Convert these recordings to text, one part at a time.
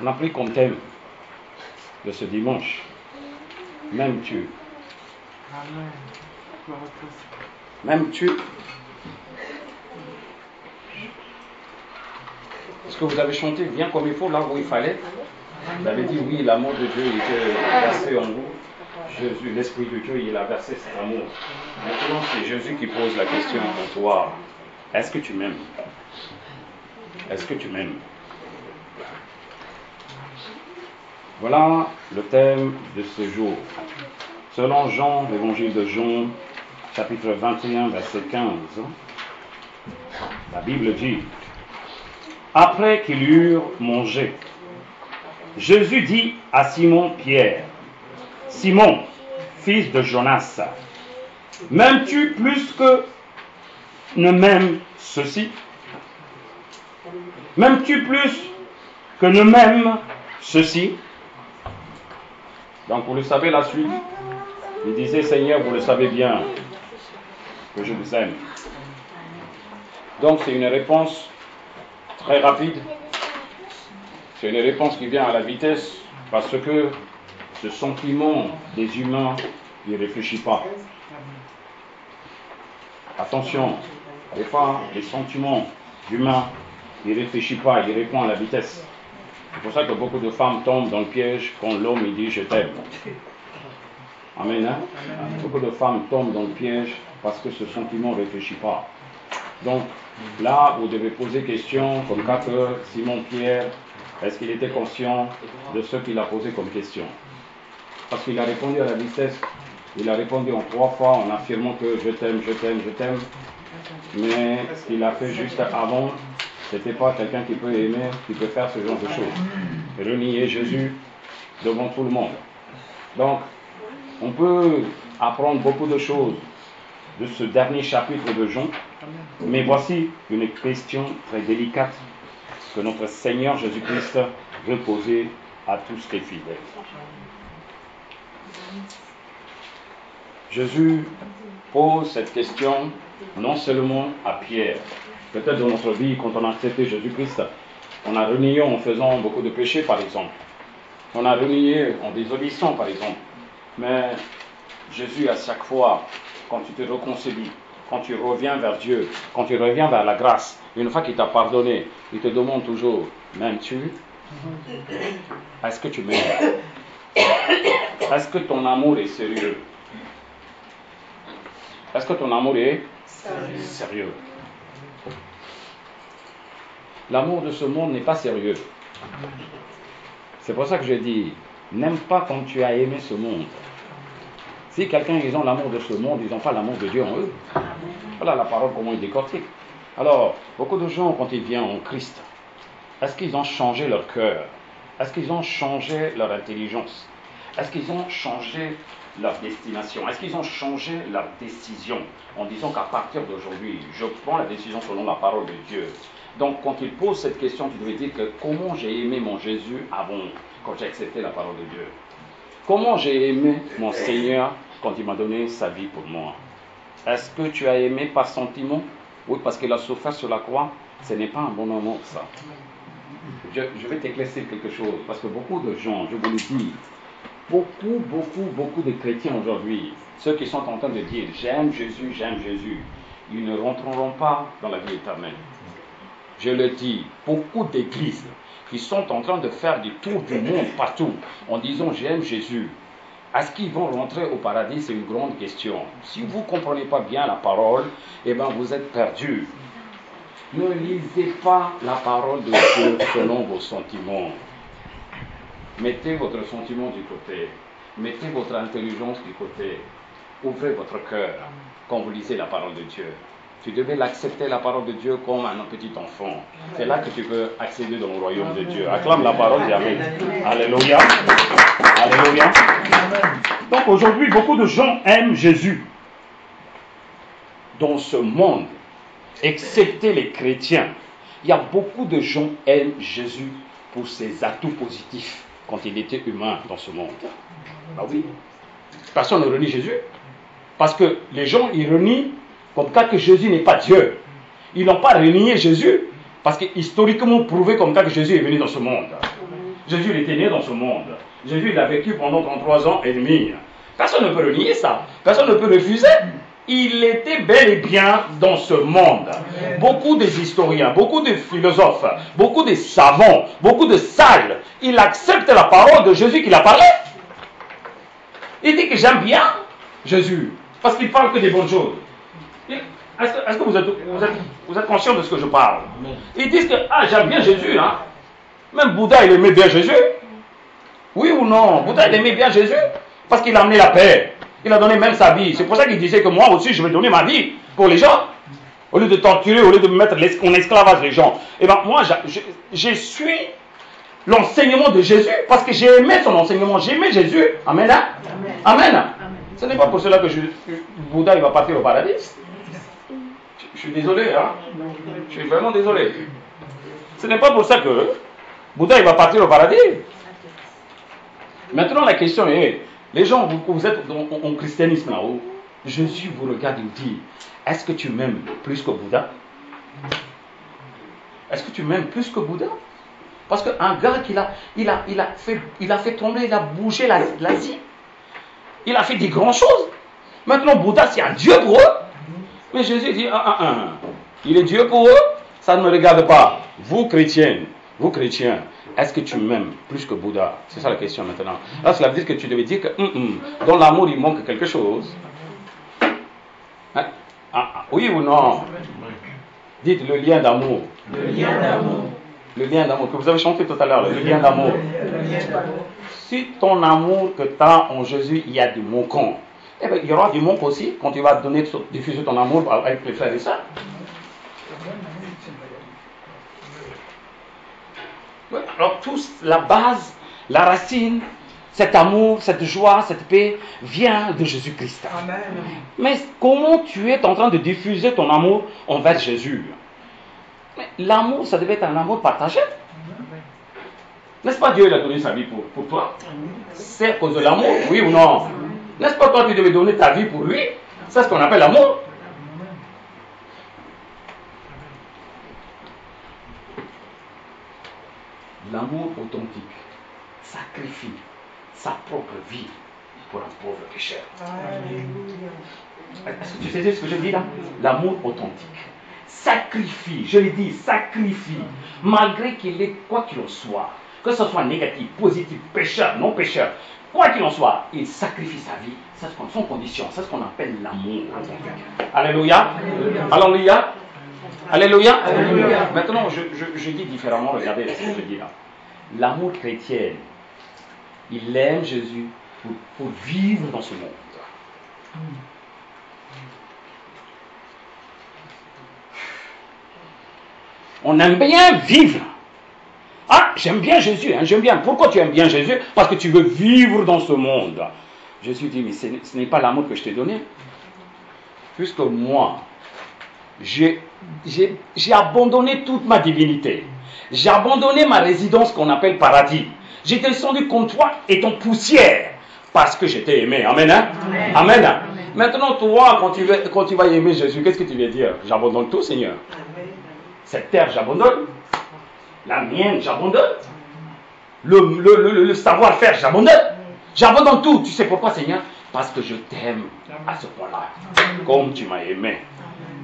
On a pris comme thème de ce dimanche, m'aimes-tu? Amen. M'aimes-tu? Est-ce que vous avez chanté bien comme il faut là où il fallait? Vous avez dit oui, l'amour de Dieu était versé en vous. Jésus, l'Esprit de Dieu, il a versé cet amour. Maintenant, c'est Jésus qui pose la question en toi. Est-ce que tu m'aimes? Est-ce que tu m'aimes? Voilà le thème de ce jour. Selon Jean, l'évangile de Jean, chapitre 21, verset 15, la Bible dit: après qu'ils eurent mangé, Jésus dit à Simon-Pierre: Simon, fils de Jonas, m'aimes-tu plus que ne m'aime ceci? M'aimes-tu plus que ne m'aime ceci? Donc vous le savez la suite. Il disait: Seigneur, vous le savez bien que je vous aime. Donc c'est une réponse très rapide. C'est une réponse qui vient à la vitesse parce que ce sentiment des humains, il ne réfléchit pas. Attention, des fois, les sentiments humains, il ne réfléchit pas, il répond à la vitesse. C'est pour ça que beaucoup de femmes tombent dans le piège quand l'homme il dit je t'aime. Amen. Hein? Beaucoup de femmes tombent dans le piège parce que ce sentiment ne réfléchit pas. Donc là, vous devez poser question comme cas que Simon-Pierre, est-ce qu'il était conscient de ce qu'il a posé comme question? Parce qu'il a répondu à la vitesse. Il a répondu en 3 fois en affirmant que je t'aime, je t'aime, je t'aime. Mais ce qu'il a fait juste avant, c'était pas quelqu'un qui peut aimer, qui peut faire ce genre de choses. Renier Jésus devant tout le monde. Donc, on peut apprendre beaucoup de choses de ce dernier chapitre de Jean. Mais voici une question très délicate que notre Seigneur Jésus-Christ veut poser à tous les fidèles. Jésus pose cette question non seulement à Pierre. Peut-être dans notre vie, quand on a accepté Jésus-Christ, on a renié en faisant beaucoup de péchés, par exemple. On a renié en désobéissant, par exemple. Mais Jésus, à chaque fois, quand tu te réconcilies, quand tu reviens vers Dieu, quand tu reviens vers la grâce, une fois qu'il t'a pardonné, il te demande toujours: m'aimes-tu? Est-ce que tu m'aimes? Est-ce que ton amour est sérieux? Est-ce que ton amour est sérieux? L'amour de ce monde n'est pas sérieux. C'est pour ça que je dis, n'aime pas comme tu as aimé ce monde. Si quelqu'un, ils ont l'amour de ce monde, ils n'ont pas l'amour de Dieu en eux. Voilà la parole, comment il décortique. Alors, beaucoup de gens, quand ils viennent en Christ, est-ce qu'ils ont changé leur cœur? Est-ce qu'ils ont changé leur intelligence? Est-ce qu'ils ont changé leur destination? Est-ce qu'ils ont changé leur décision en disant qu'à partir d'aujourd'hui, je prends la décision selon la parole de Dieu? Donc, quand il pose cette question, tu devais dire que comment j'ai aimé mon Jésus avant, quand j'ai accepté la parole de Dieu? Comment j'ai aimé mon Seigneur quand il m'a donné sa vie pour moi? Est-ce que tu as aimé par sentiment? Oui, parce qu'il a souffert sur la croix. Ce n'est pas un bon amour, ça. Je vais t'éclaircir quelque chose, parce que beaucoup de gens, je vous le dis, beaucoup de chrétiens aujourd'hui, ceux qui sont en train de dire j'aime Jésus, ils ne rentreront pas dans la vie éternelle. Je le dis, beaucoup d'églises qui sont en train de faire du tour du monde partout en disant j'aime Jésus. Est-ce qu'ils vont rentrer au paradis? C'est une grande question. Si vous ne comprenez pas bien la parole, eh bien vous êtes perdus. Ne lisez pas la parole de Dieu selon vos sentiments. Mettez votre sentiment du côté. Mettez votre intelligence du côté. Ouvrez votre cœur quand vous lisez la parole de Dieu. Tu devais l'accepter, la parole de Dieu, comme un petit enfant. C'est là que tu peux accéder dans le royaume de Dieu. Acclame la parole et Amen. Alléluia. Alléluia. Donc aujourd'hui, beaucoup de gens aiment Jésus. Dans ce monde, excepté les chrétiens, il y a beaucoup de gens qui aiment Jésus pour ses atouts positifs quand il était humain dans ce monde. Ah oui. Personne ne renie Jésus. Parce que les gens, ils renient comme cas que Jésus n'est pas Dieu. Ils n'ont pas renié Jésus parce que historiquement prouvé comme cas que Jésus est venu dans ce monde. Jésus il était né dans ce monde. Jésus il a vécu pendant 33 ans et demi. Personne ne peut renier ça. Personne ne peut refuser. Il était bel et bien dans ce monde. Beaucoup des historiens, beaucoup de philosophes, beaucoup de savants, beaucoup de sages, ils acceptent la parole de Jésus qu'il a parlé. Il dit que j'aime bien Jésus, parce qu'il parle que des bonnes choses. Est-ce que vous êtes conscient de ce que je parle? Ils disent que j'aime bien Jésus. Hein? Même Bouddha, il aimait bien Jésus. Oui ou non? Bouddha, il aimait bien Jésus, parce qu'il a amené la paix. Il a donné même sa vie. C'est pour ça qu'il disait que moi aussi, je vais donner ma vie pour les gens. Au lieu de torturer, au lieu de mettre en esclavage les gens. Et bien moi, je suis l'enseignement de Jésus parce que j'ai aimé son enseignement. J'ai aimé Jésus. Amen. Amen. Amen. Amen. Ce n'est pas pour cela que Bouddha il va partir au paradis. Je suis désolé. Hein? Je suis vraiment désolé. Ce n'est pas pour ça que Bouddha il va partir au paradis. Maintenant, la question est, les gens, vous êtes en christianisme là, où Jésus vous regarde et vous dit, est-ce que tu m'aimes plus que Bouddha? Est-ce que tu m'aimes plus que Bouddha? Parce qu'un gars il a fait tomber, il a bougé l'Asie. Il a fait des grandes choses. Maintenant, Bouddha, c'est un Dieu pour eux. Mais Jésus dit, il est Dieu pour eux, ça ne me regarde pas. Vous, chrétiens, est-ce que tu m'aimes plus que Bouddha? C'est ça la question maintenant. Là, cela veut dire que tu devais dire que dans l'amour, il manque quelque chose. Hein? Oui ou non? Dites le lien d'amour. Le lien d'amour. Le lien d'amour que vous avez chanté tout à l'heure. Le lien d'amour. Si ton amour que tu as en Jésus, il y a du manquant, eh bien, il y aura du manque aussi quand tu vas diffuser ton amour avec les frères et sœurs. Alors, la base, la racine, cet amour, cette joie, cette paix vient de Jésus-Christ. Mais comment tu es en train de diffuser ton amour envers Jésus? L'amour, ça devait être un amour partagé. N'est-ce pas Dieu il a donné sa vie pour toi? C'est à cause de l'amour, oui ou non? N'est-ce pas toi tu devais donner ta vie pour lui? C'est ce qu'on appelle l'amour. L'amour authentique sacrifie sa propre vie pour un pauvre pécheur. Est-ce que tu sais ce que je dis là? L'amour authentique sacrifie, je l'ai dit, sacrifie, malgré qu'il est quoi qu'il en soit, que ce soit négatif, positif, pécheur, non pécheur, quoi qu'il en soit, il sacrifie sa vie. C'est son condition, c'est ce qu'on appelle l'amour authentique. Alléluia. Alléluia. Alléluia. Alléluia. Maintenant, je dis différemment, regardez ce que je dis là. L'amour chrétien, il aime Jésus pour vivre dans ce monde. On aime bien vivre. J'aime bien Jésus, hein, j'aime bien. Pourquoi tu aimes bien Jésus? Parce que tu veux vivre dans ce monde. Jésus dit, mais ce n'est pas l'amour que je t'ai donné. Puisque moi, j'ai abandonné toute ma divinité. J'ai abandonné ma résidence qu'on appelle paradis. J'étais descendu comme toi étant poussière parce que j'étais aimé. Amen. Hein? Amen. Amen. Amen. Maintenant, toi, quand tu vas aimer Jésus, qu'est-ce que tu vas dire? J'abandonne tout, Seigneur. Amen. Cette terre, j'abandonne. La mienne, j'abandonne. Le savoir-faire, j'abandonne. J'abandonne tout. Tu sais pourquoi, Seigneur? Parce que je t'aime à ce point-là. Comme tu m'as aimé.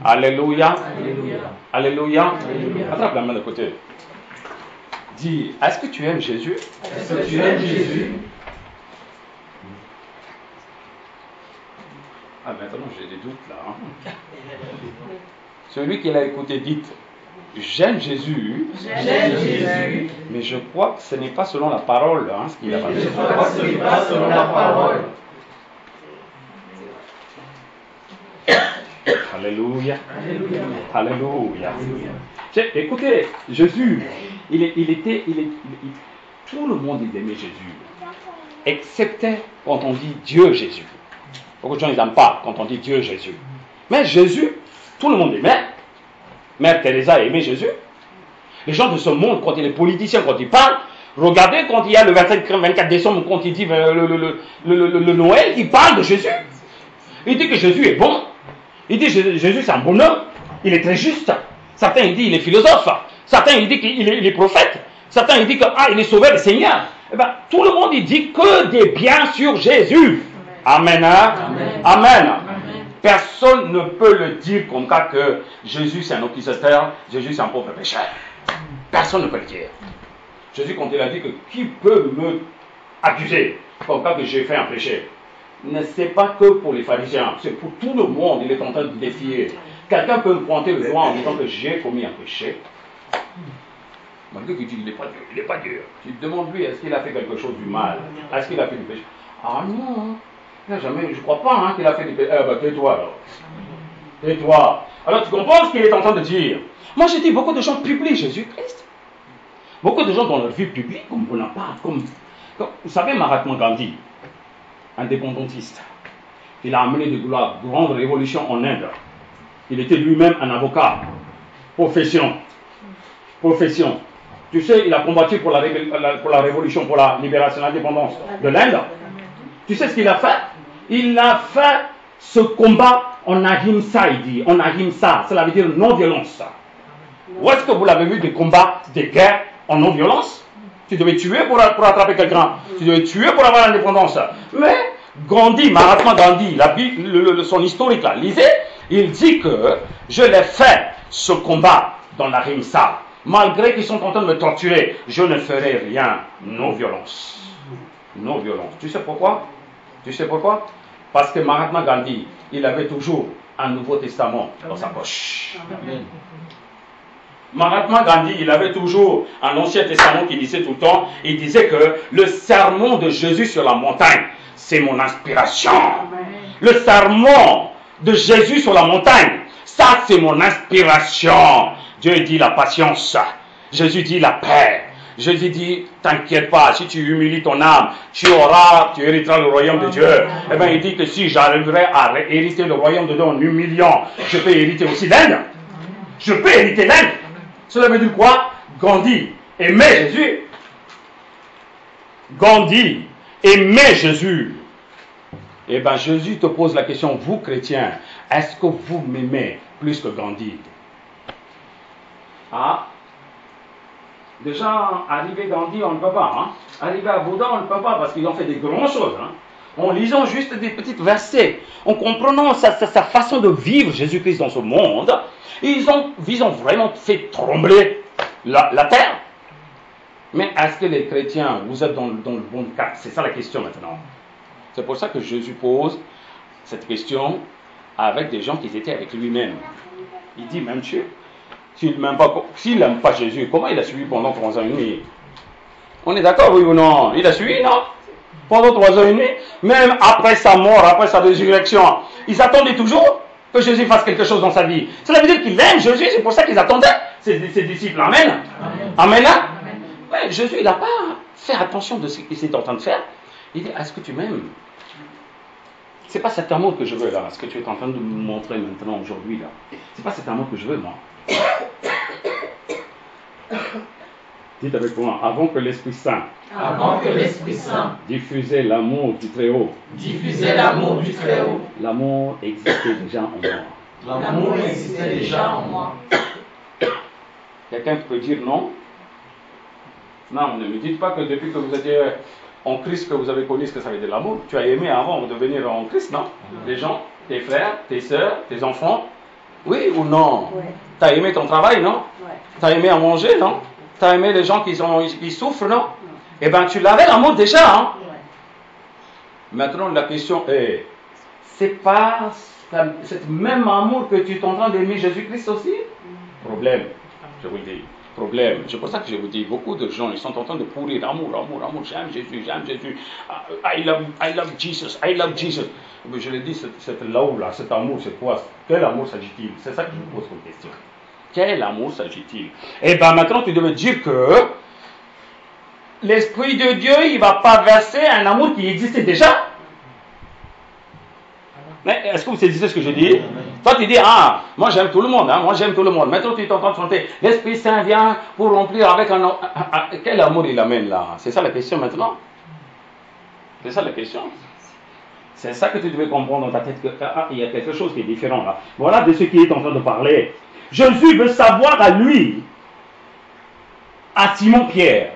Alléluia. Alléluia. Alléluia. Alléluia. Attrape la main de côté. Dis, est-ce que tu aimes Jésus? Est-ce que tu aimes Jésus? Maintenant j'ai des doutes là. Hein? Celui qui l'a écouté, dites, j'aime Jésus. J'aime Jésus. Mais je crois que ce n'est pas selon la parole, hein, ce qu'il a parlé. Je crois que ce n'est pas selon la parole. Alléluia. Alléluia. Alléluia. Écoutez, Jésus, tout le monde il aimait Jésus, excepté quand on dit Dieu Jésus. Beaucoup de gens ils n'aiment pas quand on dit Dieu Jésus. Mais Jésus, tout le monde aimait. Mère Teresa aimait Jésus. Les gens de ce monde, quand les politiciens, quand ils parlent, regardez quand il y a le 24 décembre, quand il dit le Noël, ils parlent de Jésus. Il dit que Jésus est bon. Il dit que Jésus c'est un bon homme. Il est très juste. Certains ils disent qu'il est philosophe. Certains ils disent qu'il est prophète. Certains ils disent que il est sauvé le Seigneur. Eh ben, tout le monde il dit que des biens sur Jésus. Amen. Hein? Amen. Amen. Personne ne peut le dire comme cas que Jésus c'est un accusateur, Jésus c'est un pauvre pécheur. Personne ne peut le dire. Jésus quand il a dit que qui peut me accuser comme cas que j'ai fait un péché. C'est pas que pour les pharisiens, c'est pour tout le monde, il est en train de défier. Quelqu'un peut me pointer le doigt en disant que j'ai commis un péché. Malgré qu'il dit il n'est pas Dieu, il n'est pas Dieu. Tu te demandes lui, est-ce qu'il a fait quelque chose du mal? Est-ce qu'il a fait du péché? Ah non, il n'a jamais, je ne crois pas qu'il a fait du péché. Tais-toi alors. Tais-toi. Alors tu comprends ce qu'il est en train de dire? Moi j'ai dit, beaucoup de gens publient Jésus-Christ. Beaucoup de gens dans leur vie publique, comme Bonaparte, comme vous savez Mahatma Gandhi, indépendantiste. Il a amené de la grande révolution en Inde. Il était lui-même un avocat. Profession. Tu sais, il a combattu pour la révolution, pour la libération, l'indépendance de l'Inde. Tu sais ce qu'il a fait? Il a fait ce combat en ahimsa, il dit. En ahimsa, cela veut dire non-violence. Où est-ce que vous l'avez vu des combats, des guerres en non-violence? Tu devais tuer pour attraper quelqu'un. Tu devais tuer pour avoir l'indépendance. Mais Gandhi, Mahatma Gandhi, son historique là, lisez, il dit que je l'ai fait ce combat dans la Rimsa. Malgré qu'ils sont en train de me torturer, je ne ferai rien. Non violence. Non violence. Tu sais pourquoi? Parce que Mahatma Gandhi, il avait toujours un Nouveau Testament dans sa poche. Amen. Mahatma Gandhi, il avait toujours un Ancien Testament qui disait tout le temps, il disait que le sermon de Jésus sur la montagne, c'est mon inspiration. Le sermon de Jésus sur la montagne, ça c'est mon inspiration. Dieu dit la patience, Jésus dit la paix. Jésus dit, t'inquiète pas, si tu humilies ton âme, tu hériteras le royaume de Dieu. Eh bien, il dit que si j'arriverai à hériter le royaume de Dieu en humiliant, je peux hériter aussi l'Inde. Je peux hériter l'Inde. Cela veut dire quoi? Gandhi aimait Jésus. Gandhi aimait Jésus. Eh bien, Jésus te pose la question, vous chrétiens, est-ce que vous m'aimez plus que Gandhi? Déjà, arriver Gandhi, on ne peut pas. Arriver à Bouddha, on ne peut pas, parce qu'ils ont fait des grandes choses. En lisant juste des petits versets, en comprenant sa façon de vivre Jésus-Christ dans ce monde, ils ont vraiment fait trembler la terre. Mais est-ce que les chrétiens, vous êtes dans le bon cas? C'est ça la question maintenant. C'est pour ça que Jésus pose cette question avec des gens qui étaient avec lui-même. Il dit, même Dieu, s'il n'aime pas Jésus, comment il a suivi pendant 3 ans et demi? On est d'accord, oui ou non? Il a suivi, non? Pendant 3 ans et demi, même après sa mort, après sa résurrection, ils attendaient toujours que Jésus fasse quelque chose dans sa vie. Cela veut dire qu'il aime Jésus, c'est pour ça qu'ils attendaient ses disciples. Amen. Amen. Ouais, Jésus, il n'a pas fait attention de ce qu'il était en train de faire. Il dit, est-ce que tu m'aimes? C'est pas cet amour que je veux là, ce que tu es en train de me montrer maintenant, aujourd'hui là. C'est pas cet amour que je veux, moi. Dites avec moi, avant que l'Esprit Saint diffusait l'amour du Très-Haut. L'amour existait déjà en moi. Quelqu'un peut dire non? Non, ne me dites pas que depuis que vous étiez en Christ, que vous avez connu ce que ça veut dire l'amour. Tu as aimé avant de venir en Christ, non? Les gens, tes frères, tes sœurs, tes enfants. Oui ou non? Ouais. Tu as aimé ton travail, non? Ouais. Tu as aimé à manger, non? Tu as aimé les gens qui souffrent, non? Eh bien, tu l'avais l'amour déjà, hein? Ouais. Maintenant, la question est, c'est pas cet même amour que tu es en train d'aimer Jésus-Christ aussi? Problème, je vous le dis. Problème. C'est pour ça que je vous dis, beaucoup de gens, ils sont en train de pourrir amour, j'aime Jésus, I love Jesus. Mais je l'ai dit, cet là, cet amour, c'est quoi? Quel amour s'agit-il? C'est ça que je vous pose comme question. Quel amour s'agit-il? Et bien maintenant, tu devais dire que l'Esprit de Dieu, il ne va pas verser un amour qui existait déjà. Mais est-ce que vous saisissez ce que je dis? Toi, tu dis, moi j'aime tout le monde, Maintenant, tu es en train de chanter, l'Esprit Saint vient pour remplir avec un quel amour il amène là? C'est ça la question maintenant? C'est ça la question? C'est ça que tu devais comprendre dans ta tête, qu'il y a quelque chose qui est différent là. Voilà de ce qui est en train de parler. Jésus veut savoir à lui à Simon-Pierre,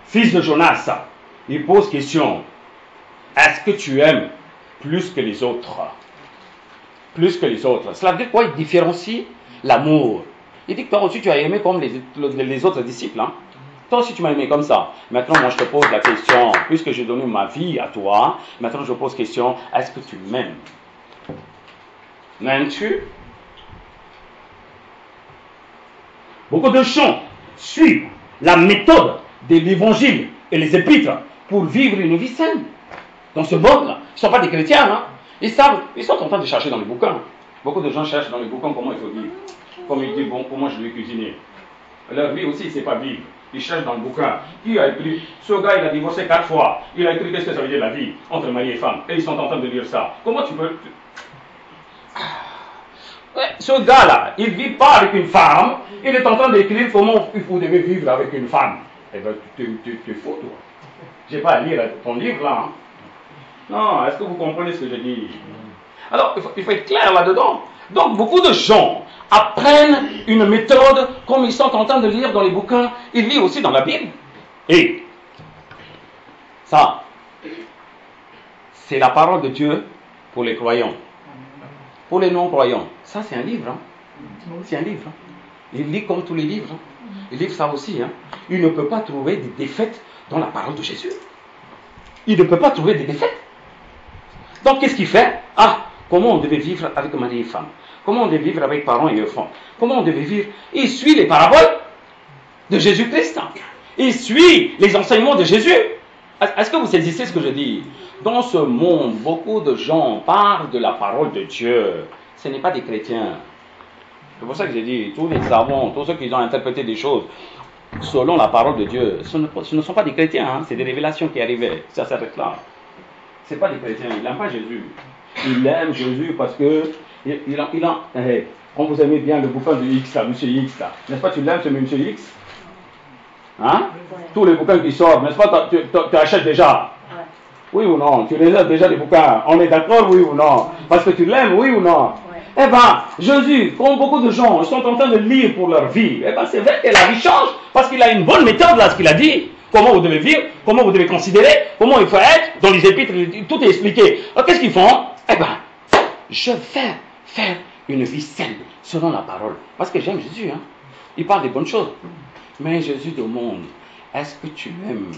fils de Jonas, il pose question, est-ce que tu aimes plus que les autres? Plus que les autres. Cela veut dire quoi? Il différencie l'amour. Il dit que toi aussi tu as aimé comme les autres disciples. Hein? Toi aussi tu m'as aimé comme ça. Maintenant moi je te pose la question, puisque j'ai donné ma vie à toi, maintenant je pose question, est-ce que tu m'aimes? M'aimes-tu? Beaucoup de gens suivent la méthode de l'évangile et les épîtres pour vivre une vie saine. Dans ce monde-là, ils ne sont pas des chrétiens. Hein? Ils sont en train de chercher dans les bouquins. Beaucoup de gens cherchent dans les bouquins comment il faut vivre. Comme il dit, bon, comment je vais cuisiner. Alors lui aussi, il ne sait pas vivre. Il cherche dans le bouquin. Qui a écrit? Ce gars, il a divorcé 4 fois. Il a écrit qu'est-ce que ça veut dire la vie entre mari et femme. Et ils sont en train de lire ça. Comment tu peux... Ce gars-là, il ne vit pas avec une femme. Il est en train d'écrire comment vous devez vivre avec une femme. Eh bien, tu es fou, toi. Je n'ai pas à lire ton livre, là. Hein? Non, est-ce que vous comprenez ce que je dis? Alors, il faut être clair là-dedans. Donc, beaucoup de gens apprennent une méthode comme ils sont en train de lire dans les bouquins. Ils lisent aussi dans la Bible. Et ça, c'est la parole de Dieu pour les croyants. Pour les non-croyants, ça c'est un livre. Hein? C'est un livre. Hein? Il lit comme tous les livres. Hein? Il lit ça aussi. Hein? Il ne peut pas trouver des défaites dans la parole de Jésus. Il ne peut pas trouver des défaites. Donc qu'est-ce qu'il fait? Ah, comment on devait vivre avec mari et femme? Comment on devait vivre avec parents et enfants? Comment on devait vivre? Il suit les paraboles de Jésus-Christ. Il suit les enseignements de Jésus. Est-ce que vous saisissez ce que je dis? Dans ce monde, beaucoup de gens parlent de la parole de Dieu. Ce n'est pas des chrétiens. C'est pour ça que j'ai dit, tous les savants, tous ceux qui ont interprété des choses selon la parole de Dieu, ce ne sont pas des chrétiens. Hein? C'est des révélations qui arrivaient. Ça s'arrête là. Ce n'est pas des chrétiens. Il n'aime pas Jésus. Il aime Jésus parce que quand vous aimez bien le bouquin de X, là, Monsieur X, là, n'est-ce pas, tu l'aimes ce Monsieur X? Hein? Tous les bouquins qui sortent, n'est-ce pas, tu achètes déjà? Oui ou non? Tu les as déjà les bouquins. On est d'accord, oui ou non? Parce que tu l'aimes, oui ou non? Eh bien, Jésus, comme beaucoup de gens sont en train de lire pour leur vie, eh bien, c'est vrai que la vie change parce qu'il a une bonne méthode là, ce qu'il a dit. Comment vous devez vivre, comment vous devez considérer, comment il faut être, dans les épîtres, tout est expliqué. Alors qu'est-ce qu'ils font? Eh bien, je vais faire une vie saine selon la parole. Parce que j'aime Jésus, hein. Il parle des bonnes choses. Mais Jésus demande, est-ce que tu m'aimes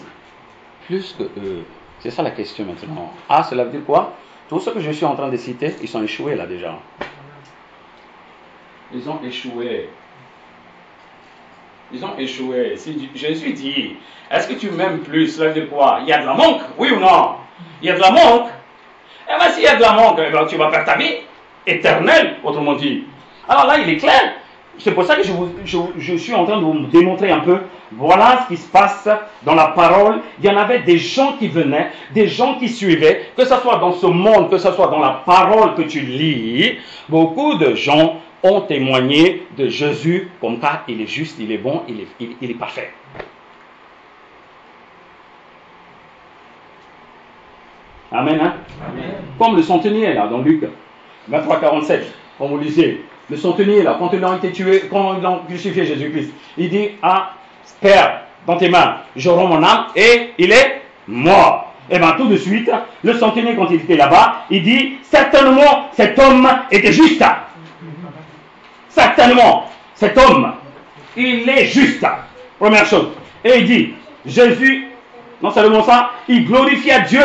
plus que eux? C'est ça la question maintenant. Ah, cela veut dire quoi? Tous ceux que je suis en train de citer, ils sont échoués là déjà. Ils ont échoué. Ils ont échoué. Si Jésus dit, est-ce que tu m'aimes plus? Cela veut dire quoi? Il y a de la manque, oui ou non? Il y a de la manque. Eh bien, s'il y a de la manque, eh bien, tu vas perdre ta vie éternelle, autrement dit. Alors là, il est clair. C'est pour ça que je suis en train de vous démontrer un peu. Voilà ce qui se passe dans la parole. Il y en avait des gens qui venaient, des gens qui suivaient, que ce soit dans ce monde, que ce soit dans la parole que tu lis. Beaucoup de gens ont témoigné de Jésus comme ça. Il est juste, il est bon, il est parfait. Amen, hein? Amen. Comme le centenier là dans Luc 23, 47, comme vous lisez. Le centenier là, quand ils ont été tués, quand ils ont crucifié Jésus-Christ, il dit, ah, Père, dans tes mains, je rends mon âme et il est mort. Et bien tout de suite, le centenier quand il était là-bas, il dit, certainement cet homme était juste. Certainement, cet homme, il est juste. Première chose. Et il dit, Jésus, non seulement ça, il glorifia Dieu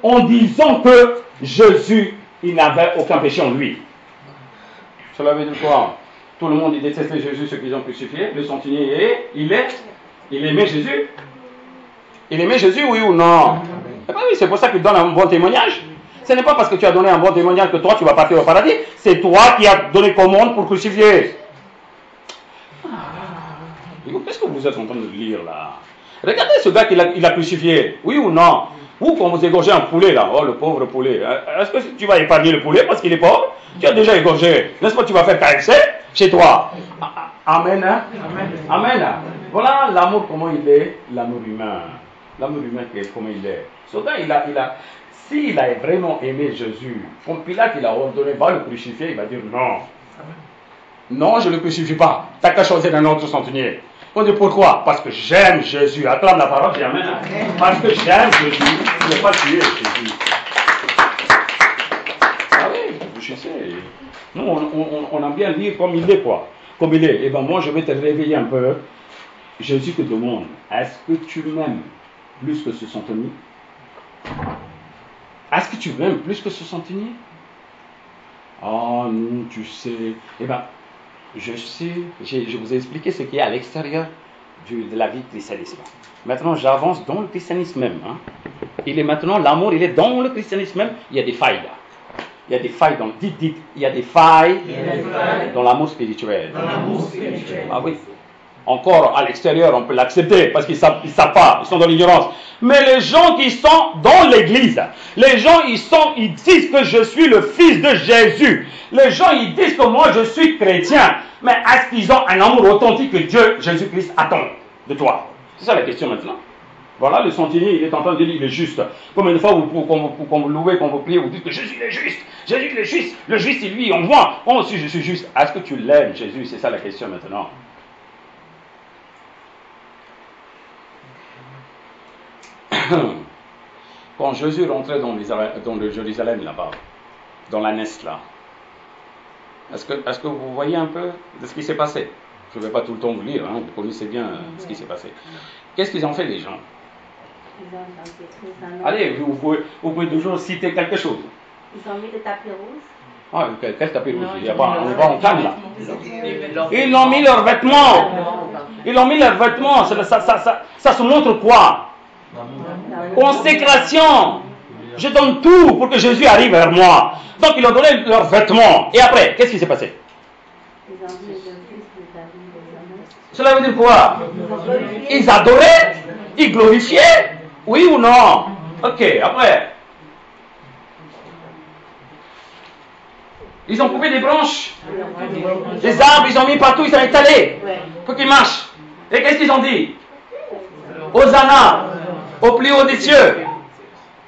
en disant que Jésus, il n'avait aucun péché en lui. Cela veut dire quoi? Tout le monde détestait Jésus, ceux qu'ils ont crucifié. Le centenier, il aimait Jésus. Il aimait Jésus, oui ou non? Eh bien oui, c'est pour ça qu'il donne un bon témoignage. Ce n'est pas parce que tu as donné un bon témoignage que toi, tu vas partir au paradis. C'est toi qui as donné commande pour crucifier. Qu'est-ce que vous êtes en train de lire là? Regardez ce gars qu'il a crucifié. Oui ou non? Ou quand vous égorgez un poulet là, oh le pauvre poulet, est-ce que tu vas épargner le poulet parce qu'il est pauvre? Tu as déjà égorgé, n'est-ce pas? Tu vas faire KFC chez toi. Amen, hein? Amen. Voilà l'amour, comment il est, l'amour humain. L'amour humain, comment il est. Ce gars, s'il a vraiment aimé Jésus, comme Pilate il a ordonné, va le crucifier, il va dire non. Non, je ne le crucifie pas. T'as qu'à choisir un autre centenier. On dit pourquoi? Parce que j'aime Jésus. Acclame la parole, dis amen. Parce que j'aime Jésus. Je ne vais pas tuer Jésus. Ah oui, je sais. Nous, on aime bien lire comme il est, quoi. Comme il est. Et bien moi, je vais te réveiller un peu. Jésus te demande, est-ce que tu m'aimes plus que ce centenier? Est-ce que tu m'aimes plus que ce centenier? Oh non, tu sais. Eh bien, je sais, je vous ai expliqué ce qui est à l'extérieur de la vie du christianisme. Maintenant, j'avance dans le christianisme même. Hein. Il est maintenant, l'amour, il est dans le christianisme même. Il y a des failles là. Il y a des failles dans... Dites, il y a des failles dans l'amour spirituel. Ah oui. Encore à l'extérieur, on peut l'accepter parce qu'ils savent pas, ils sont dans l'ignorance. Mais les gens qui sont dans l'église, les gens ils disent que je suis le fils de Jésus. Les gens ils disent que moi je suis chrétien. Mais est-ce qu'ils ont un amour authentique que Dieu, Jésus-Christ, attend de toi? C'est ça la question maintenant. Voilà, le centenier, il est en train de dire il est juste. Combien de fois quand vous louez, quand vous priez, vous dites que Jésus il est juste. Jésus il est juste. Le juste c'est lui, on voit. Moi aussi je suis juste. Est-ce que tu l'aimes, Jésus? C'est ça la question maintenant. Quand Jésus rentrait dans le Jérusalem là-bas, dans la neste là, est-ce que vous voyez un peu de ce qui s'est passé? Je ne vais pas tout le temps vous lire, hein, vous connaissez bien ce qui s'est passé. Qu'est-ce qu'ils ont fait les gens? Allez, vous pouvez toujours citer quelque chose. Ils ont mis le tapis rouge. Ah, quel tapis rouge? On n'est pas en Cannes là. Ils ont mis leurs vêtements. Ils ont mis leurs vêtements. Ça se montre quoi? Consécration. Je donne tout pour que Jésus arrive vers moi. Donc ils ont donné leurs vêtements. Et après, qu'est-ce qui s'est passé? Cela veut dire quoi? Ils adoraient? Ils glorifiaient? Oui ou non? Ok, après. Ils ont coupé des branches. Des arbres, ils ont mis partout, ils ont étalé. Pour qu'ils marchent. Et qu'est-ce qu'ils ont dit? Hosanna, au plus haut des cieux.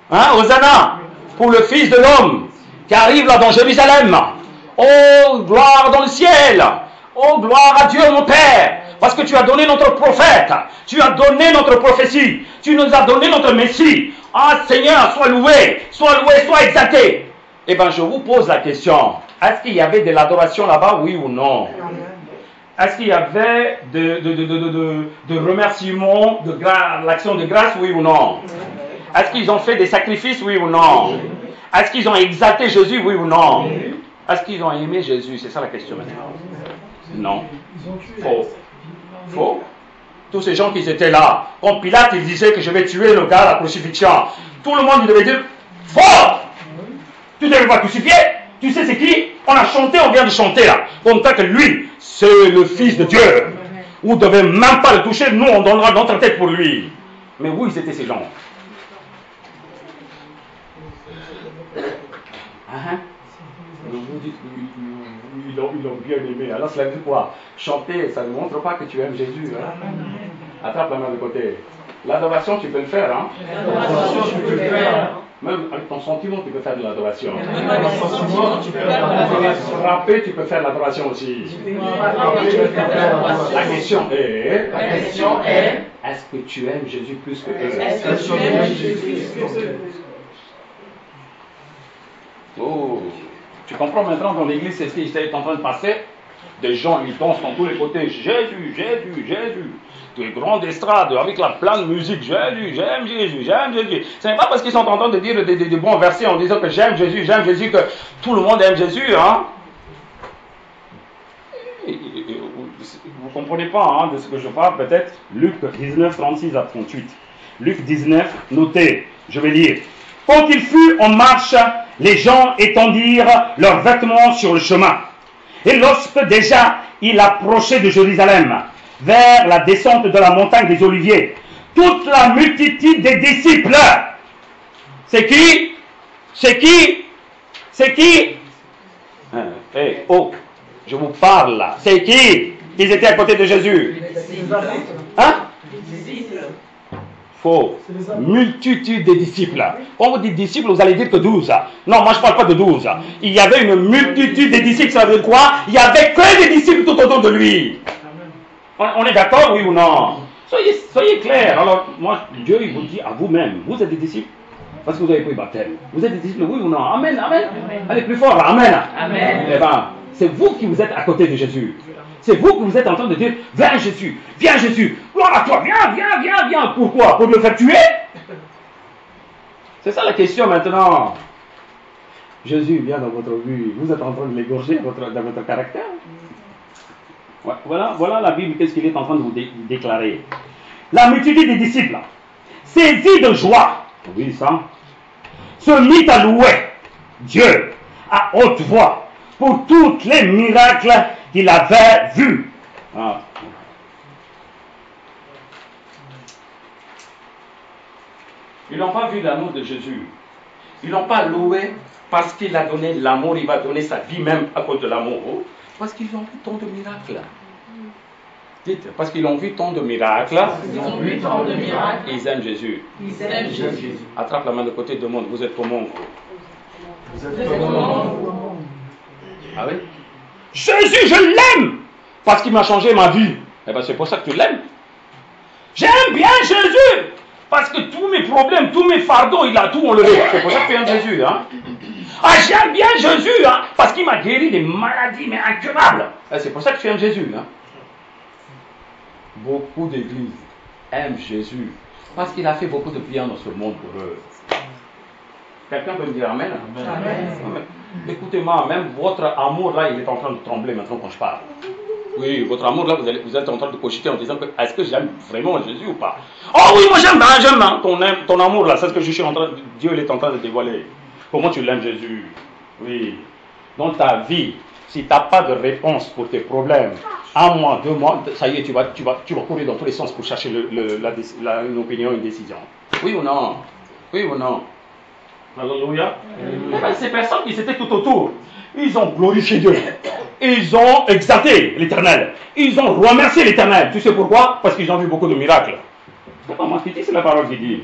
Hein, Hosanna, pour le Fils de l'homme qui arrive là dans Jérusalem. Oh, gloire dans le ciel. Oh, gloire à Dieu mon Père. Parce que tu as donné notre prophète. Tu as donné notre prophétie. Tu nous as donné notre Messie. Ah, Seigneur, sois loué, sois exalté. Eh bien, je vous pose la question. Est-ce qu'il y avait de l'adoration là-bas, oui ou non? Est-ce qu'il y avait de remerciements, de l'action de grâce, oui ou non? Est-ce qu'ils ont fait des sacrifices, oui ou non? Est-ce qu'ils ont exalté Jésus, oui ou non? Est-ce qu'ils ont aimé Jésus? C'est ça la question maintenant. Non. Faux. Faux. Tous ces gens qui étaient là, quand Pilate il disait que je vais tuer le gars à la crucifixion, tout le monde il devait dire faux! Tu ne devais pas crucifier? Tu sais c'est qui? On a chanté, on vient de chanter là. Comme ça que lui, c'est le Fils de Dieu. Vous ne devez même pas le toucher, nous on donnera notre tête pour lui. Mais où ils étaient ces gens? Vous dites ils l'ont bien aimé. Alors cela dit quoi? Chanter, ça ne montre pas que tu aimes Jésus. Hein? Attrape la main de côté. L'adoration, tu peux le faire. Hein? L'adoration, tu peux le faire. Même avec ton sentiment, tu peux faire de l'adoration. Même avec ton sentiment, tu peux faire de l'adoration. Frapper, tu peux faire de l'adoration aussi. La question est, est-ce que tu aimes Jésus plus que eux? Est-ce que tu aimes Jésus plus que eux? Oh, tu comprends maintenant dans l'église, c'est ce qui est en train de passer? Des gens, ils dansent dans tous les côtés. Jésus, Jésus, Jésus. Des grandes estrades avec la pleine de musique. Jésus, j'aime Jésus, j'aime Jésus. Ce n'est pas parce qu'ils sont en train de dire des bons versets en disant que j'aime Jésus, que tout le monde aime Jésus. Hein? Vous ne comprenez pas hein, de ce que je parle peut-être. Luc 19, 36 à 38. Luc 19, notez, je vais lire. Quand il fut en marche, les gens étendirent leurs vêtements sur le chemin. Et lorsque déjà il approchait de Jérusalem, vers la descente de la montagne des Oliviers, toute la multitude des disciples, c'est qui? C'est qui? C'est qui? Oh, je vous parle là. C'est qui? Ils étaient à côté de Jésus. Hein? Faux. Multitude de disciples. Quand vous dites disciples, vous allez dire que 12. Non, moi je ne parle pas de 12. Il y avait une multitude de disciples. Ça veut dire quoi? Il n'y avait que des disciples tout autour de lui. On est d'accord, oui ou non? Soyez clairs. Alors, moi, Dieu, il vous dit à vous-même, vous êtes des disciples parce que vous avez pris le baptême. Vous êtes des disciples, oui ou non? Amen, amen. Allez plus fort, amen. Amen. Eh bien, c'est vous qui vous êtes à côté de Jésus. C'est vous qui vous êtes en train de dire, viens Jésus, gloire à toi, viens. Pourquoi? Pour le faire tuer? C'est ça la question maintenant. Jésus vient dans votre vie, vous êtes en train de l'égorger dans votre caractère. Voilà la Bible, qu'est-ce qu'il est en train de vous déclarer. La multitude des disciples, saisis de joie, oui ça, se mit à louer Dieu à haute voix pour tous les miracles qu'il avait vus. Ah. Ils n'ont pas vu l'amour de Jésus. Ils n'ont pas loué parce qu'il a donné l'amour, il va donner sa vie même à cause de l'amour. Parce qu'ils ont vu tant de miracles. Dites, parce qu'ils ont vu tant de miracles. Ils aiment Jésus. Attrape la main de côté, demande, vous êtes comment? Vous êtes comment? Ah oui? Jésus, je l'aime parce qu'il m'a changé ma vie. Eh bien, c'est pour ça que tu l'aimes. J'aime bien Jésus parce que tous mes problèmes, tous mes fardeaux, il a tout enlevé. C'est pour ça que tu aimes Jésus. Hein? Ah, j'aime bien Jésus parce qu'il m'a guéri des maladies mais incurables. C'est pour ça que tu aimes Jésus. Hein? Beaucoup d'églises aiment Jésus parce qu'il a fait beaucoup de bien dans ce monde pour eux. Quelqu'un peut me dire Amen? Amen. Écoutez-moi, même votre amour là, il est en train de trembler maintenant quand je parle. Oui, votre amour là, vous êtes en train de cogiter en disant que est-ce que j'aime vraiment Jésus ou pas? Oh oui, moi j'aime ton amour là, c'est ce que je suis en train de, Dieu il est en train de dévoiler. Comment tu l'aimes Jésus? Oui. Dans ta vie, si tu n'as pas de réponse pour tes problèmes, 1 mois, 2 mois, ça y est, tu vas courir dans tous les sens pour chercher une opinion, une décision. Oui ou non? Oui ou non? Alléluia. Ces personnes qui étaient tout autour, ils ont glorifié Dieu. Ils ont exalté l'Éternel. Ils ont remercié l'Éternel. Tu sais pourquoi? Parce qu'ils ont vu beaucoup de miracles. C'est pas moi qui dis, c'est la parole qui dit.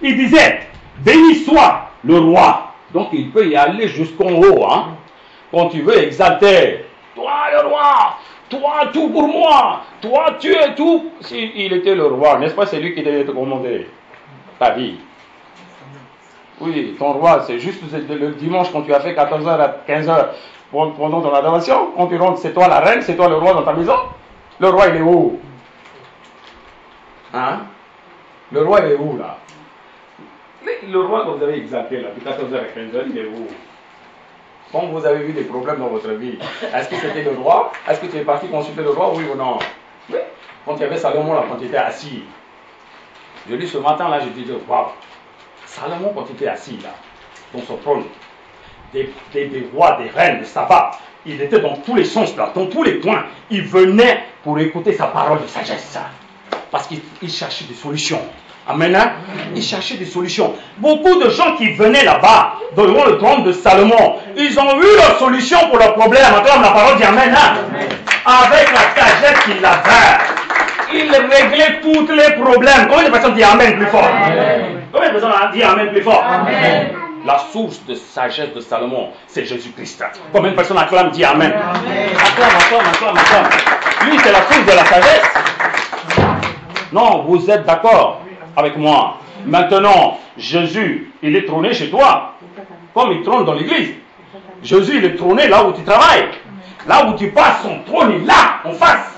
Il disait, béni soit le roi. Donc il peut y aller jusqu'en haut. Hein? Quand tu veux exalter, toi le roi, toi tout pour moi, toi tu es tout. S'il était le roi, n'est-ce pas, c'est lui qui devait te commander ta vie. Oui, ton roi, c'est juste le dimanche quand tu as fait 14h à 15h pendant ton adoration. Quand tu rentres, c'est toi la reine, c'est toi le roi dans ta maison. Le roi, il est où? Hein? Le roi, il est où là? Le roi que vous avez exalté là, de 14h à 15h, il est où? Quand vous avez vu des problèmes dans votre vie, est-ce que c'était le roi? Est-ce que tu es parti consulter le roi, oui ou non? Oui. Quand il y avait Salomon là, quand il était assis, je lis ce matin là, je dis, waouh! Salomon, quand il était assis là, dans son trône, des rois, des reines, des sabbats, il était dans tous les sens là, dans tous les points. Il venait pour écouter sa parole de sagesse. Parce qu'il cherchait des solutions. Amen. Hein? Il cherchait des solutions. Beaucoup de gens qui venaient là-bas, devant le trône de Salomon, ils ont eu leur solution pour leurs problèmes. Comme la parole dit Amen. Hein? Avec la sagesse qu'il avait, il réglait tous les problèmes. Combien de personnes disent Amen plus fort? Amen. Combien de personnes disent Amen plus fort? Amen. La source de sagesse de Salomon, c'est Jésus-Christ. Combien de personnes acclament, dit Amen? Acclame. Lui, c'est la source de la sagesse. Non, vous êtes d'accord avec moi. Maintenant, Jésus, il est trôné chez toi, comme il trône dans l'église. Jésus, il est trôné là où tu travailles. Là où tu passes, son trône est là, en face.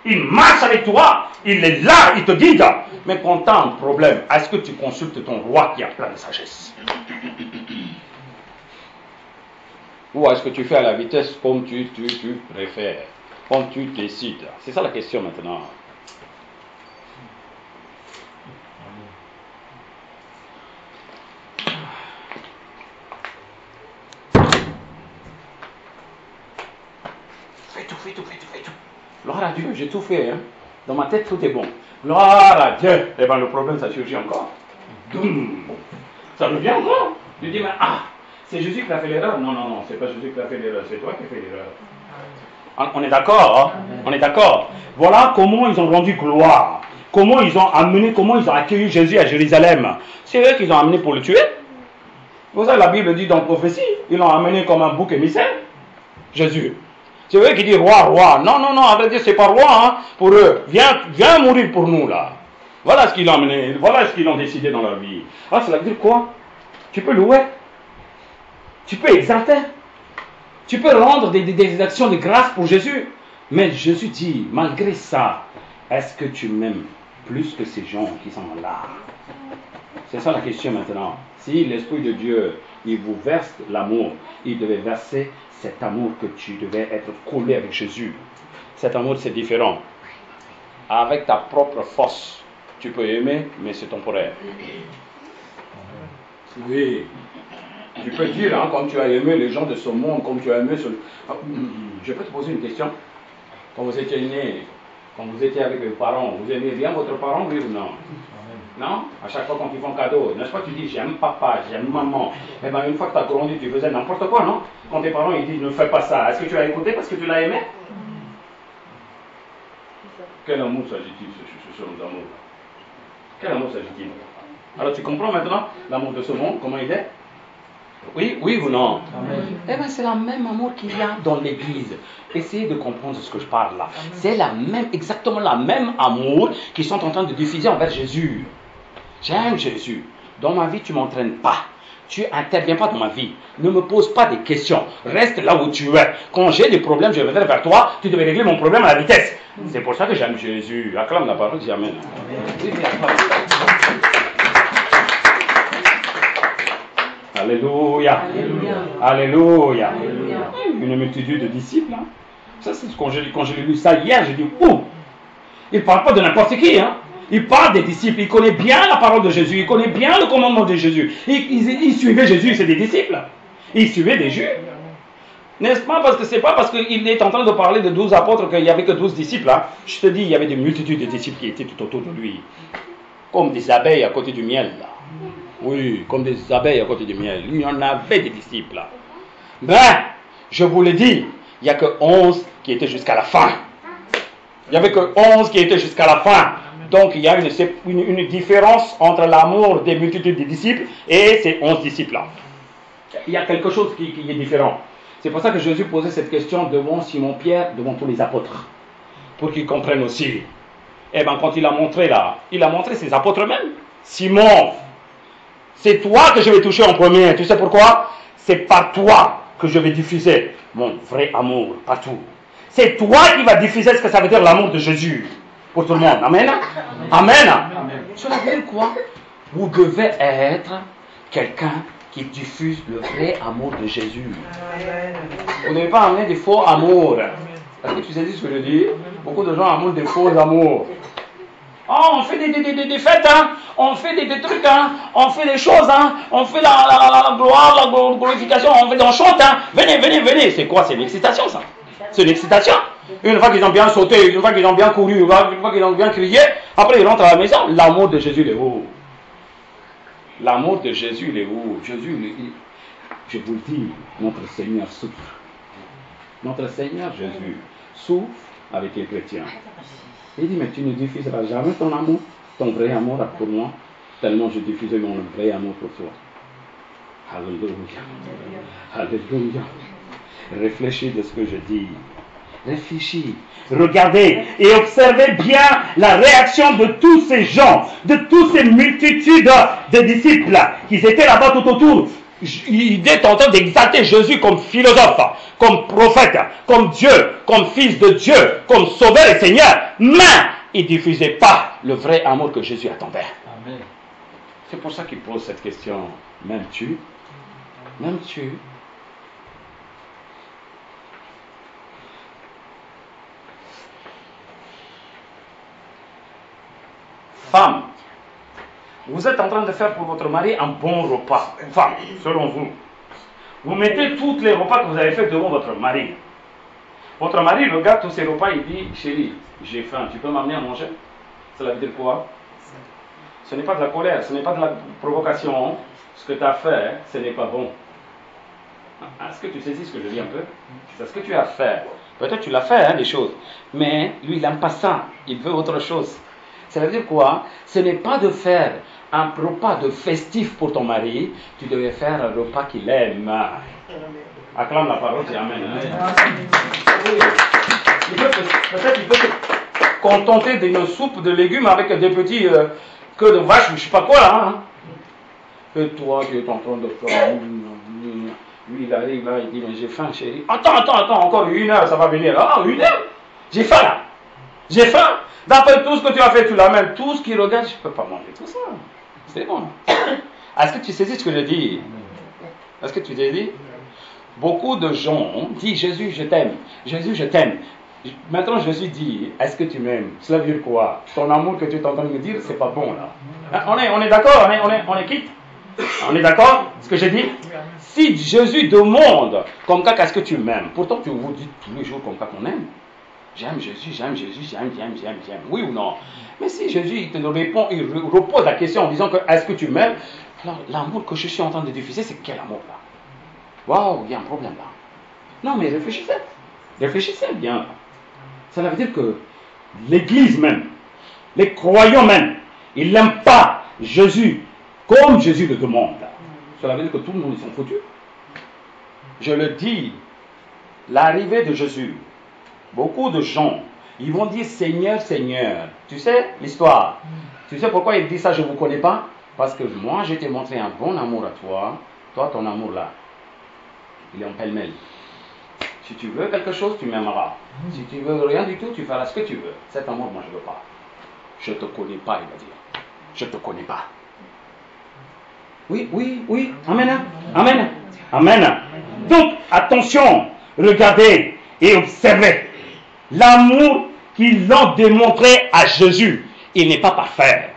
Il marche avec toi, il est là, il te guide. Mais quand tu as un problème, est-ce que tu consultes ton roi qui a plein de sagesse? Ou est-ce que tu fais à la vitesse comme tu préfères, comme tu décides? C'est ça la question maintenant. Fais tout. Gloire à Dieu, j'ai tout fait. Hein. Dans ma tête, tout est bon. Gloire à Dieu. Et bien le problème, ça surgit encore. Ça revient encore. Tu dis, mais c'est Jésus qui a fait l'erreur. Non, c'est pas Jésus qui a fait l'erreur, c'est toi qui as fait l'erreur. On est d'accord, hein? On est d'accord. Voilà comment ils ont rendu gloire. comment ils ont accueilli Jésus à Jérusalem. C'est eux qui l'ont amené pour le tuer. C'est pour ça que la Bible dit dans la prophétie, ils l'ont amené comme un bouc émissaire, Jésus. C'est eux qui disent roi, roi. Non, non, non, à vrai dire, c'est pas roi hein, pour eux. Viens mourir pour nous là. Voilà ce qu'ils ont amené, voilà ce qu'ils ont décidé dans leur vie. Ah, cela veut dire quoi? Tu peux louer, tu peux exalter, tu peux rendre des actions de grâce pour Jésus. Mais Jésus dit, malgré ça, est-ce que tu m'aimes plus que ces gens qui sont là? C'est ça la question maintenant. Si l'Esprit de Dieu, il vous verse l'amour, il devait verser cet amour que tu devais être collé avec Jésus. Cet amour, c'est différent. Avec ta propre force, tu peux aimer, mais c'est temporaire. Oui. Tu peux dire, hein, comme tu as aimé les gens de ce monde, comme tu as aimé ce... Je peux te poser une question. Quand vous étiez né, quand vous étiez avec vos parents, vous aimez bien votre parent, oui ou non? Non? À chaque fois quand ils font cadeau, n'est-ce pas, tu dis j'aime papa, j'aime maman. Eh bien, une fois que tu as grandi, tu faisais n'importe quoi, non? Quand tes parents ils disent ne fais pas ça, est-ce que tu as écouté parce que tu l'as aimé? Quel amour s'agit-il, ce genre d'amour? Quel amour s'agit-il? Alors tu comprends maintenant l'amour de ce monde, comment il est? Oui, oui ou non? Amen. Eh bien, c'est le même amour qu'il y a dans l'église. Essayez de comprendre ce que je parle là. C'est exactement le même amour qu'ils sont en train de diffuser envers Jésus. J'aime Jésus. Dans ma vie, tu ne m'entraînes pas. Tu n'interviens pas dans ma vie. Ne me pose pas des questions. Reste là où tu es. Quand j'ai des problèmes, je viendrai vers toi. Tu devais régler mon problème à la vitesse. C'est pour ça que j'aime Jésus. Acclame la parole, dis Amen. Alléluia. Alléluia. Alléluia. Une multitude de disciples. Hein. Ça, c'est quand j'ai lu ça hier, j'ai dit, oh, il ne parle pas de n'importe qui. Hein. Il parle des disciples. Il connaît bien la parole de Jésus. Il connaît bien le commandement de Jésus. Il suivait Jésus, c'est des disciples. Il suivait des Juifs. N'est-ce pas? Parce que c'est pas parce qu'il est en train de parler de 12 apôtres qu'il n'y avait que 12 disciples. Hein. Je te dis, il y avait des multitudes de disciples qui étaient tout autour de lui. Comme des abeilles à côté du miel. Là. Oui, comme des abeilles à côté du miel. Il y en avait des disciples. Là. Mais, je vous l'ai dit, il n'y a que 11 qui étaient jusqu'à la fin. Il n'y avait que 11 qui étaient jusqu'à la fin. Donc, il y a une différence entre l'amour des multitudes des disciples et ces 11 disciples-là. Il y a quelque chose qui est différent. C'est pour ça que Jésus posait cette question devant Simon-Pierre, devant tous les apôtres. Pour qu'ils comprennent aussi. Et bien, quand il a montré là, il a montré ses apôtres même. Simon, c'est toi que je vais toucher en premier. Tu sais pourquoi? C'est par toi que je vais diffuser mon vrai amour partout. C'est toi qui vas diffuser ce que ça veut dire l'amour de Jésus pour tout le monde. Amen. Amen. Amen. Cela veut dire quoi? Vous devez être quelqu'un qui diffuse le vrai amour de Jésus. Vous ne devez pas amener des faux amours. Est-ce que tu sais ce que je dis? Beaucoup de gens amènent des faux amours. Oh, on fait des fêtes, hein? On fait des trucs, hein? On fait des choses, hein? On fait la gloire, la glorification, on chante, hein? Venez. C'est quoi? C'est une excitation, ça. C'est une excitation. Une fois qu'ils ont bien sauté, une fois qu'ils ont bien couru, une fois qu'ils ont bien crié, après ils rentrent à la maison. L'amour de Jésus, il est où? L'amour de Jésus, il est où? Jésus, je vous le dis, notre Seigneur souffre. Notre Seigneur Jésus souffre avec les chrétiens. Il dit, mais tu ne diffuseras jamais ton amour, ton vrai amour pour moi, tellement je diffusais mon vrai amour pour toi. Alléluia. Alléluia. Réfléchis de ce que je dis. Réfléchis. Regardez et observez bien la réaction de tous ces gens, de toutes ces multitudes de disciples qui étaient là-bas tout autour. Il est en train d'exalter Jésus comme philosophe, comme prophète, comme Dieu, comme fils de Dieu, comme sauveur et Seigneur. Mais il ne diffusait pas le vrai amour que Jésus attendait. Amen. C'est pour ça qu'il pose cette question. M'aimes-tu? M'aimes-tu? Femme, vous êtes en train de faire pour votre mari un bon repas. Femme, selon vous. Vous mettez tous les repas que vous avez fait devant votre mari. Votre mari regarde tous ces repas, il dit, chérie, j'ai faim, tu peux m'amener à manger? Cela veut dire quoi? Ce n'est pas de la colère, ce n'est pas de la provocation. Ce que tu as fait, ce n'est pas bon. Est-ce que tu saisis ce que je dis un peu? C'est ce que tu as fait. Peut-être tu l'as fait, hein, des choses. Mais lui, il n'aime pas ça. Il veut autre chose. Ça veut dire quoi? Ce n'est pas de faire un repas de festif pour ton mari, tu devais faire un repas qu'il aime. Acclame la parole, c'est Amen. Peut-être il peut se contenter d'une soupe de légumes avec des petits queues de vache ou je sais pas quoi là. Hein? Et toi, tu es en train de faire. Lui, il arrive là, il dit, mais j'ai faim, chérie. Attends, encore 1 heure, ça va venir. Ah, 1 heure? J'ai faim là. J'ai faim. D'après tout ce que tu as fait, tu l'amènes. Tout ce qui regarde, je ne peux pas manger tout ça. C'est bon. Est-ce que tu saisis ce que je dis? Est-ce que tu t'es dit? Beaucoup de gens disent, Jésus, je t'aime. Jésus, je t'aime. Maintenant, Jésus dit, est-ce que tu m'aimes? Cela veut dire quoi? Ton amour que tu es en train de me dire, c'est pas bon là. Hein, on est d'accord? On est quitte? On est d'accord? Ce que j'ai dit? Si Jésus demande, comme ça, qu'est-ce que tu m'aimes? Pourtant, tu vous dites tous les jours comme ça qu'on aime. J'aime Jésus, j'aime Jésus, j'aime. Oui ou non? Mais si Jésus il te répond, il repose la question en disant que est-ce que tu m'aimes? Alors, l'amour que je suis en train de diffuser, c'est quel amour là? Waouh, il y a un problème là. Non, mais réfléchissez bien. Ça veut dire que l'Église même, les croyants même, ils n'aiment pas Jésus comme Jésus le demande. Cela veut dire que tout le monde ils sont foutus. Je le dis, l'arrivée de Jésus, beaucoup de gens, ils vont dire Seigneur, Seigneur. Tu sais l'histoire? Tu sais pourquoi il dit ça, je ne vous connais pas? Parce que moi, je t'ai montré un bon amour à toi. Toi, ton amour là, il est en pêle-mêle. Si tu veux quelque chose, tu m'aimeras. Si tu veux rien du tout, tu feras ce que tu veux. Cet amour, moi, je ne veux pas. Je ne te connais pas, il va dire. Je ne te connais pas. Oui. Amen. Donc, attention, regardez et observez. L'amour qu'ils ont démontré à Jésus, il n'est pas parfait.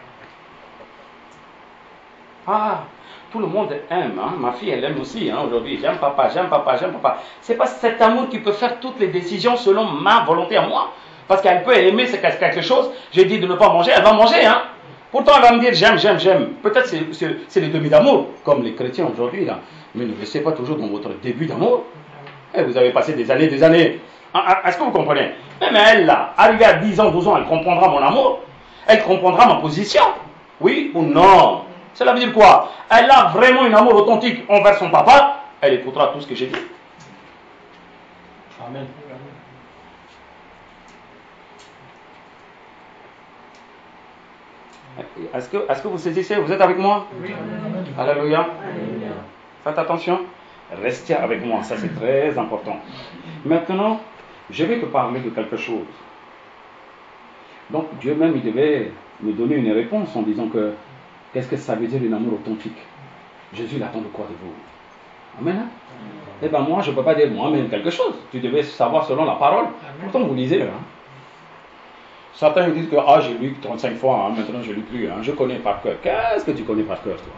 Ah, tout le monde aime. Hein? Ma fille, elle aime aussi aujourd'hui. J'aime papa. C'est pas cet amour qui peut faire toutes les décisions selon ma volonté à moi. Parce qu'elle peut aimer quelque chose. J'ai dit de ne pas manger, elle va manger. Hein? Pourtant, elle va me dire j'aime. Peut-être c'est le demi d'amour, comme les chrétiens aujourd'hui. Là. Mais ne restez pas toujours dans votre début d'amour. Et vous avez passé des années. Est-ce que vous comprenez? Même elle, là, arrivée à 10 ans, 12 ans, elle comprendra mon amour. Elle comprendra ma position. Oui ou non? Cela veut dire quoi? Elle a vraiment un amour authentique envers son papa. Elle écoutera tout ce que j'ai dit. Amen. Est-ce que vous saisissez? Vous êtes avec moi? Oui. Alléluia. Faites attention. Restez avec moi. Ça, c'est très important. Maintenant, je vais te parler de quelque chose. Donc, Dieu même, il devait me donner une réponse en disant que qu'est-ce que ça veut dire un amour authentique? Jésus, il attend de quoi de vous? Amen. Eh bien, moi, je ne peux pas dire moi-même quelque chose. Tu devais savoir selon la parole. Pourtant, vous lisez. Certains disent que j'ai lu 35 fois, maintenant je ne lis plus. Je connais par cœur. Qu'est-ce que tu connais par cœur, toi?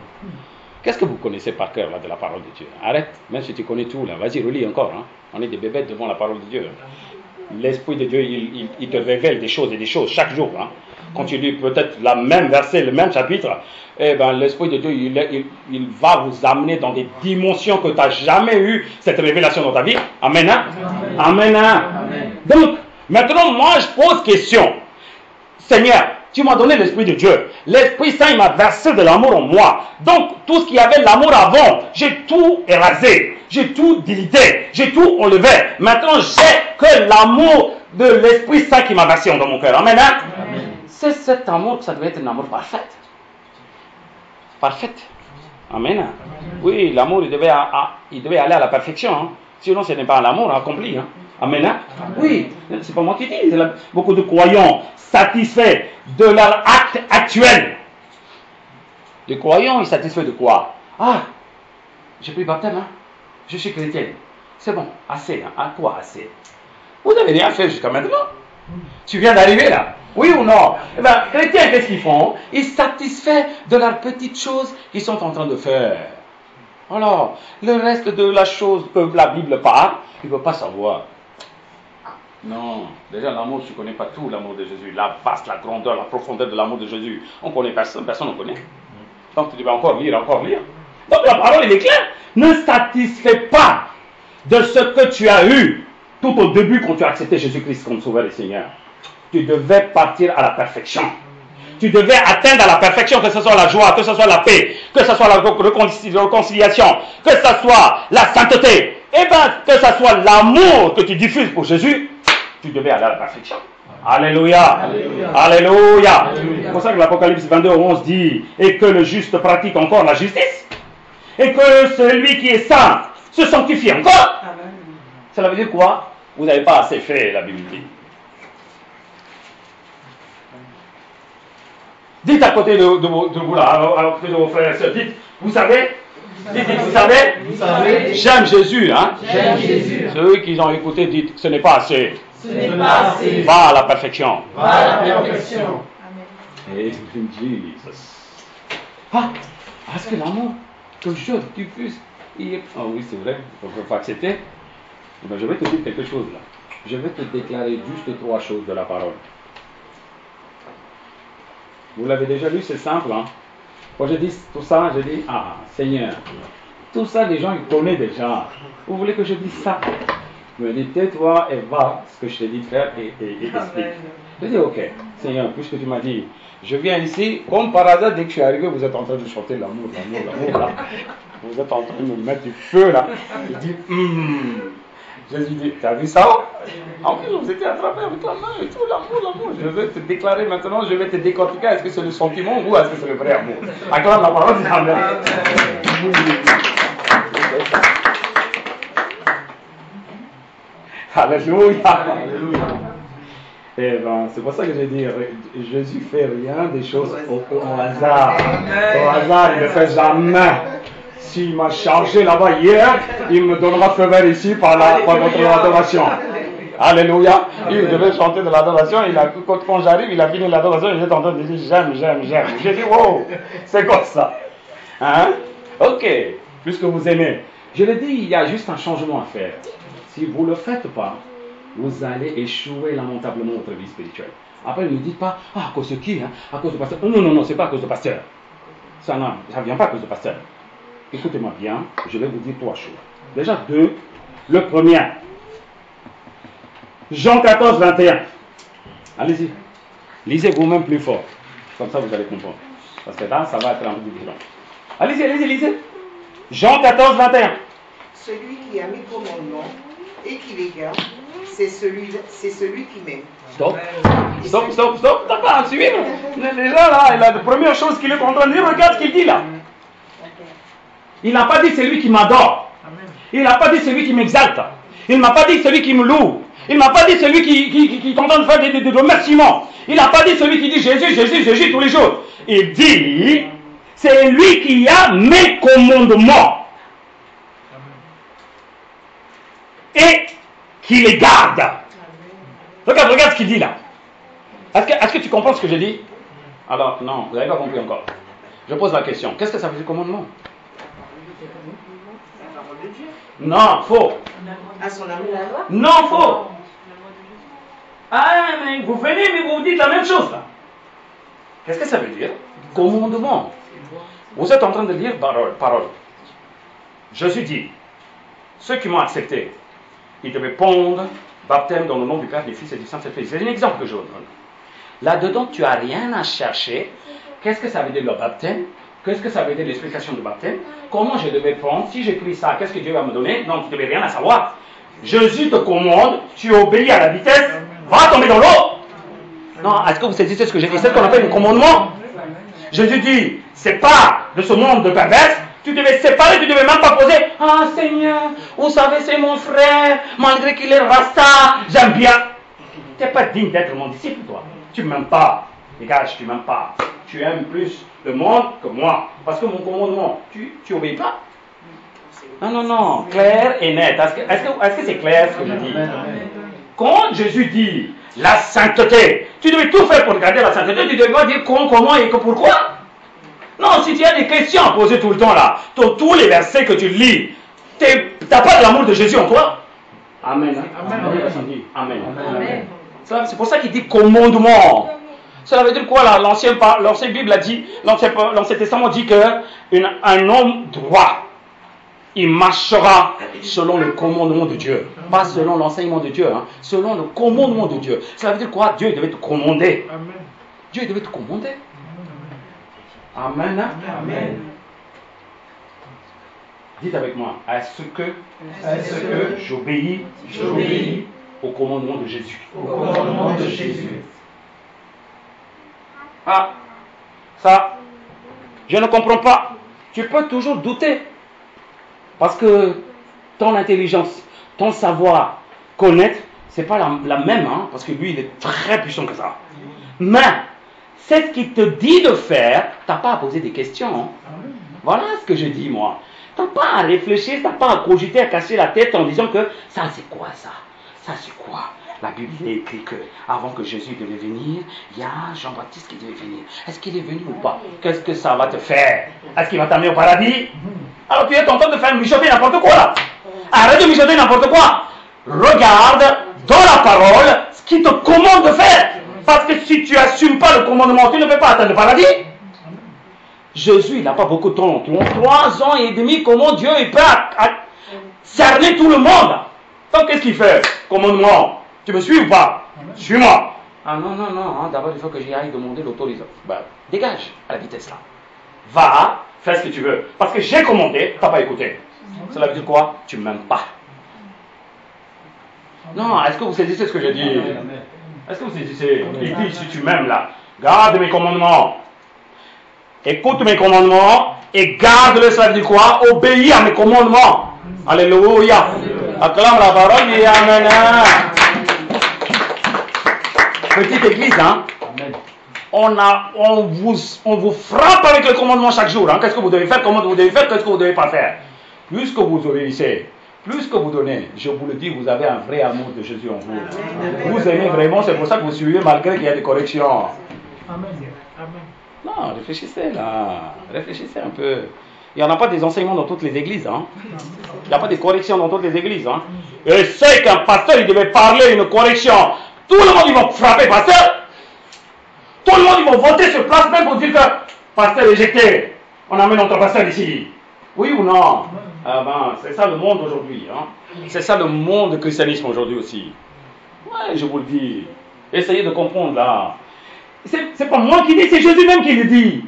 Qu'est-ce que vous connaissez par cœur là, de la parole de Dieu? Arrête, même si tu connais tout, là, vas-y, relis encore. On est des bébêtes devant la parole de Dieu. L'Esprit de Dieu, il te révèle des choses et des choses chaque jour. Quand tu lis peut-être la même verset, le même chapitre, eh ben, l'Esprit de Dieu, il va vous amener dans des dimensions que tu n'as jamais eu cette révélation dans ta vie. Amen. Amen. Donc, maintenant, moi, je pose question. Seigneur, tu m'as donné l'Esprit de Dieu. L'Esprit Saint, il m'a versé de l'amour en moi. Donc, tout ce qui avait l'amour avant, j'ai tout érasé. J'ai tout délité. J'ai tout enlevé. Maintenant, j'ai que l'amour de l'Esprit Saint qui m'a versé dans mon cœur. Amen. Amen. C'est cet amour que ça devait être un amour parfait. Parfait. Amen. Oui, l'amour, il devait aller à la perfection. Sinon, ce n'est pas l'amour accompli. Amen. Oui, c'est pas moi qui dis. Beaucoup de croyants satisfaits de leur acte actuel. Les croyants, ils sont satisfaits de quoi? J'ai pris le baptême. Je suis chrétienne. C'est bon, assez. À quoi assez? Vous n'avez rien fait jusqu'à maintenant. Tu viens d'arriver là. Oui ou non? Eh bien, chrétiens, qu'est-ce qu'ils font? Ils sont satisfaits de leurs petites choses qu'ils sont en train de faire. Alors, le reste de la chose que la Bible parle, ils ne veulent pas savoir. Non, déjà l'amour, tu ne connais pas tout l'amour de Jésus, la vaste, la grandeur, la profondeur de l'amour de Jésus. On ne connaît personne ne connaît. Donc tu vas encore lire. Donc la parole, elle est claire. Ne satisfais pas de ce que tu as eu tout au début quand tu as accepté Jésus-Christ comme Sauveur et Seigneur. Tu devais partir à la perfection. Tu devais atteindre la perfection, que ce soit la joie, que ce soit la paix, que ce soit la réconciliation, que ce soit la sainteté, et bien que ce soit l'amour que tu diffuses pour Jésus, tu devais aller à la perfection. Alléluia. Alléluia. Alléluia. C'est pour ça que l'Apocalypse 22:11 dit, et que le juste pratique encore la justice, et que celui qui est saint se sanctifie encore. Cela veut dire quoi? Vous n'avez pas assez fait, la Bible dit. Dites à côté de vous là, à côté de vos frères et sœurs, dites, vous savez, vous savez, j'aime Jésus, hein? J'aime Jésus. Ceux qui ont écouté, dites, ce n'est pas assez. Ce n'est pas assez. Va à la perfection. Va à la perfection. Et Jesus. Ah, est-ce que l'amour que je diffuse, ah oui, c'est vrai, il faut accepter. Ben, je vais te dire quelque chose là. Je vais te déclarer juste 3 choses de la parole. Vous l'avez déjà lu, c'est simple. Hein? Quand je dis tout ça, je dis, ah Seigneur, tout ça les gens ils connaissent déjà. Vous voulez que je dise ça? Je me dis, tais-toi et va ce que je t'ai dit de faire et explique. Je dis, ok, Seigneur, puisque tu m'as dit, je viens ici, comme par hasard, dès que je suis arrivé, vous êtes en train de chanter l'amour, là. Vous êtes en train de me mettre du feu là. Je dis, Jésus dit, tu as vu ça? En plus, vous étiez attrapé avec la main et tout, l'amour. Je vais te déclarer maintenant, je vais te décortiquer. Est-ce que c'est le sentiment ou est-ce que c'est le vrai amour? Acclame la parole de Amen. Alléluia. Et ben, c'est pour ça que je dis, Jésus fait rien des choses au hasard. Au hasard, il ne fait jamais. S'il m'a chargé là-bas hier, il me donnera feu vert ici par votre adoration. Alléluia. Il devait chanter de l'adoration. Quand j'arrive, il a fini l'adoration. Il est en train de dire j'aime. J'ai dit wow, c'est quoi ça? Hein? Ok, puisque vous aimez. Je l'ai dit, il y a juste un changement à faire. Si vous ne le faites pas, vous allez échouer lamentablement votre vie spirituelle. Après, ne me dites pas, ah, à cause de qui? Hein? À cause du pasteur. Non, c'est pas à cause du pasteur. Ça ne vient pas à cause du pasteur. Écoutez-moi bien, je vais vous dire 3 choses. Déjà 2, le premier. Jean 14, 21. Allez-y. Lisez vous-même plus fort. Comme ça, vous allez comprendre. Parce que là, ça va être un peu différent. Allez-y, lisez. Jean 14, 21. Celui qui a mes commandements et qui les garde, c'est celui qui m'aime. Stop. T'as pas à suivre. Déjà là, la première chose qu'il est en train de dire, regarde ce qu'il dit là. Il n'a pas dit celui qui m'adore. Il n'a pas dit celui qui m'exalte. Il ne m'a pas dit celui qui me loue. Il ne m'a pas dit celui qui est en train de faire des remerciements. Il n'a pas dit celui qui dit Jésus tous les jours. Il dit, c'est lui qui a mes commandements. Et qui les garde. Regarde ce qu'il dit là. Est-ce que tu comprends ce que je dis? Alors, non, vous n'avez pas compris encore. Je pose la question. Qu'est-ce que ça veut dire commandement? Non, faux. À son amour. Non, faux. Ah, mais vous venez, mais vous dites la même chose là. Qu'est-ce que ça veut dire? Commandement. Vous êtes en train de lire parole. Jésus dit, ceux qui m'ont accepté, ils devaient pondre baptême dans le nom du Père, du Fils et du Saint-Esprit. C'est un exemple que je vous donne. Là-dedans, tu n'as rien à chercher. Qu'est-ce que ça veut dire le baptême? Qu'est-ce que ça veut dire l'explication du baptême? Comment je devais prendre? Si j'écris ça, qu'est-ce que Dieu va me donner? Non, tu ne devais rien à savoir. Jésus te commande, tu obéis à la vitesse, va tomber dans l'eau. Non, est-ce que vous saisissez ce que j'ai dit? C'est ce qu'on appelle un commandement. Jésus dit, c'est pas de ce monde de perverse. Tu devais séparer, tu ne devais même pas poser. Ah Seigneur, vous savez, c'est mon frère, malgré qu'il est rasta, j'aime bien. Tu n'es pas digne d'être mon disciple, toi. Tu ne m'aimes pas. Dégage, tu ne m'aimes pas. Tu aimes plus le monde que moi. Parce que mon commandement, tu obéis pas? Non, clair et net. Est-ce que c'est clair ce que je dis? Quand Jésus dit la sainteté, tu devais tout faire pour garder la sainteté, tu devais pas dire comment et pourquoi. Non, si tu as des questions à poser tout le temps là, tous les versets que tu lis, tu n'as pas de l'amour de Jésus en toi. Amen. Amen. C'est pour ça qu'il dit commandement. Cela veut dire quoi là? L'ancienne Bible a dit, l'Ancien Testament dit qu'un homme droit, il marchera selon le commandement de Dieu. Pas selon l'enseignement de Dieu, hein, selon le commandement de Dieu. Cela veut dire quoi? Dieu devait te commander. Dieu devait te commander. Amen. Hein? Amen. Dites avec moi, est-ce que J'obéis au commandement de Jésus? au commandement de Jésus. Ah, ça, je ne comprends pas. Tu peux toujours douter. Parce que ton intelligence, ton savoir, connaître, c'est pas la même, hein, parce que lui, il est très puissant que ça. Mais, c'est ce qu'il te dit de faire, tu n'as pas à poser des questions. Hein. Voilà ce que je dis, moi. Tu n'as pas à réfléchir, tu n'as pas à cogiter, à casser la tête en disant que ça, c'est quoi ça? Ça, c'est quoi? La Bible il est écrit que avant que Jésus devait venir, il y a Jean-Baptiste qui devait venir. Est-ce qu'il est venu ou pas? Qu'est-ce que ça va te faire? Est-ce qu'il va t'amener au paradis? Alors tu es en train de faire mijoter n'importe quoi là. Arrête de mijoter n'importe quoi. Regarde dans la parole ce qu'il te commande de faire. Parce que si tu n'assumes pas le commandement, tu ne peux pas atteindre le paradis. Jésus, il n'a pas beaucoup de temps. 3 ans et demi, comment Dieu il peut cerner tout le monde? Donc qu'est-ce qu'il fait? Commandement. Tu me suis ou pas? Suis-moi. Ah non, non, non. Hein, d'abord, il faut que j'y aille demander l'autorisation. Ben, dégage à la vitesse là. Va, fais ce que tu veux. Parce que j'ai commandé, tu n'as pas écouté. Cela veut dire quoi? Tu ne m'aimes pas. Non, est-ce que vous saisissez ce que je dis? Est-ce que vous saisissez? Il dit, si tu m'aimes là, garde mes commandements. Écoute mes commandements et garde-le, ça veut dire quoi? Obéis à mes commandements. Alléluia. Acclame la parole et amen. Petite église, hein? On vous frappe avec le commandement chaque jour. Hein? Qu'est-ce que vous devez faire? Comment vous devez faire? Qu'est-ce que vous ne devez pas faire? Plus que vous obéissez, plus que vous donnez, je vous le dis, vous avez un vrai amour de Jésus en vous. Vous aimez vraiment, c'est pour ça que vous suivez malgré qu'il y a des corrections. Amen. Non, réfléchissez là. Réfléchissez un peu. Il n'y en a pas des enseignements dans toutes les églises. Hein? Il n'y a pas des corrections dans toutes les églises. Hein? Et c'est qu'un pasteur, il devait parler une correction. Tout le monde, ils vont frapper pasteur. Tout le monde, ils vont voter sur place même pour dire que pasteur éjecté. On amène notre pasteur ici. Oui ou non? Ah ben, c'est ça le monde aujourd'hui. Hein? C'est ça le monde du christianisme aujourd'hui aussi. Ouais, je vous le dis. Essayez de comprendre là. C'est pas moi qui dis, c'est Jésus même qui le dit.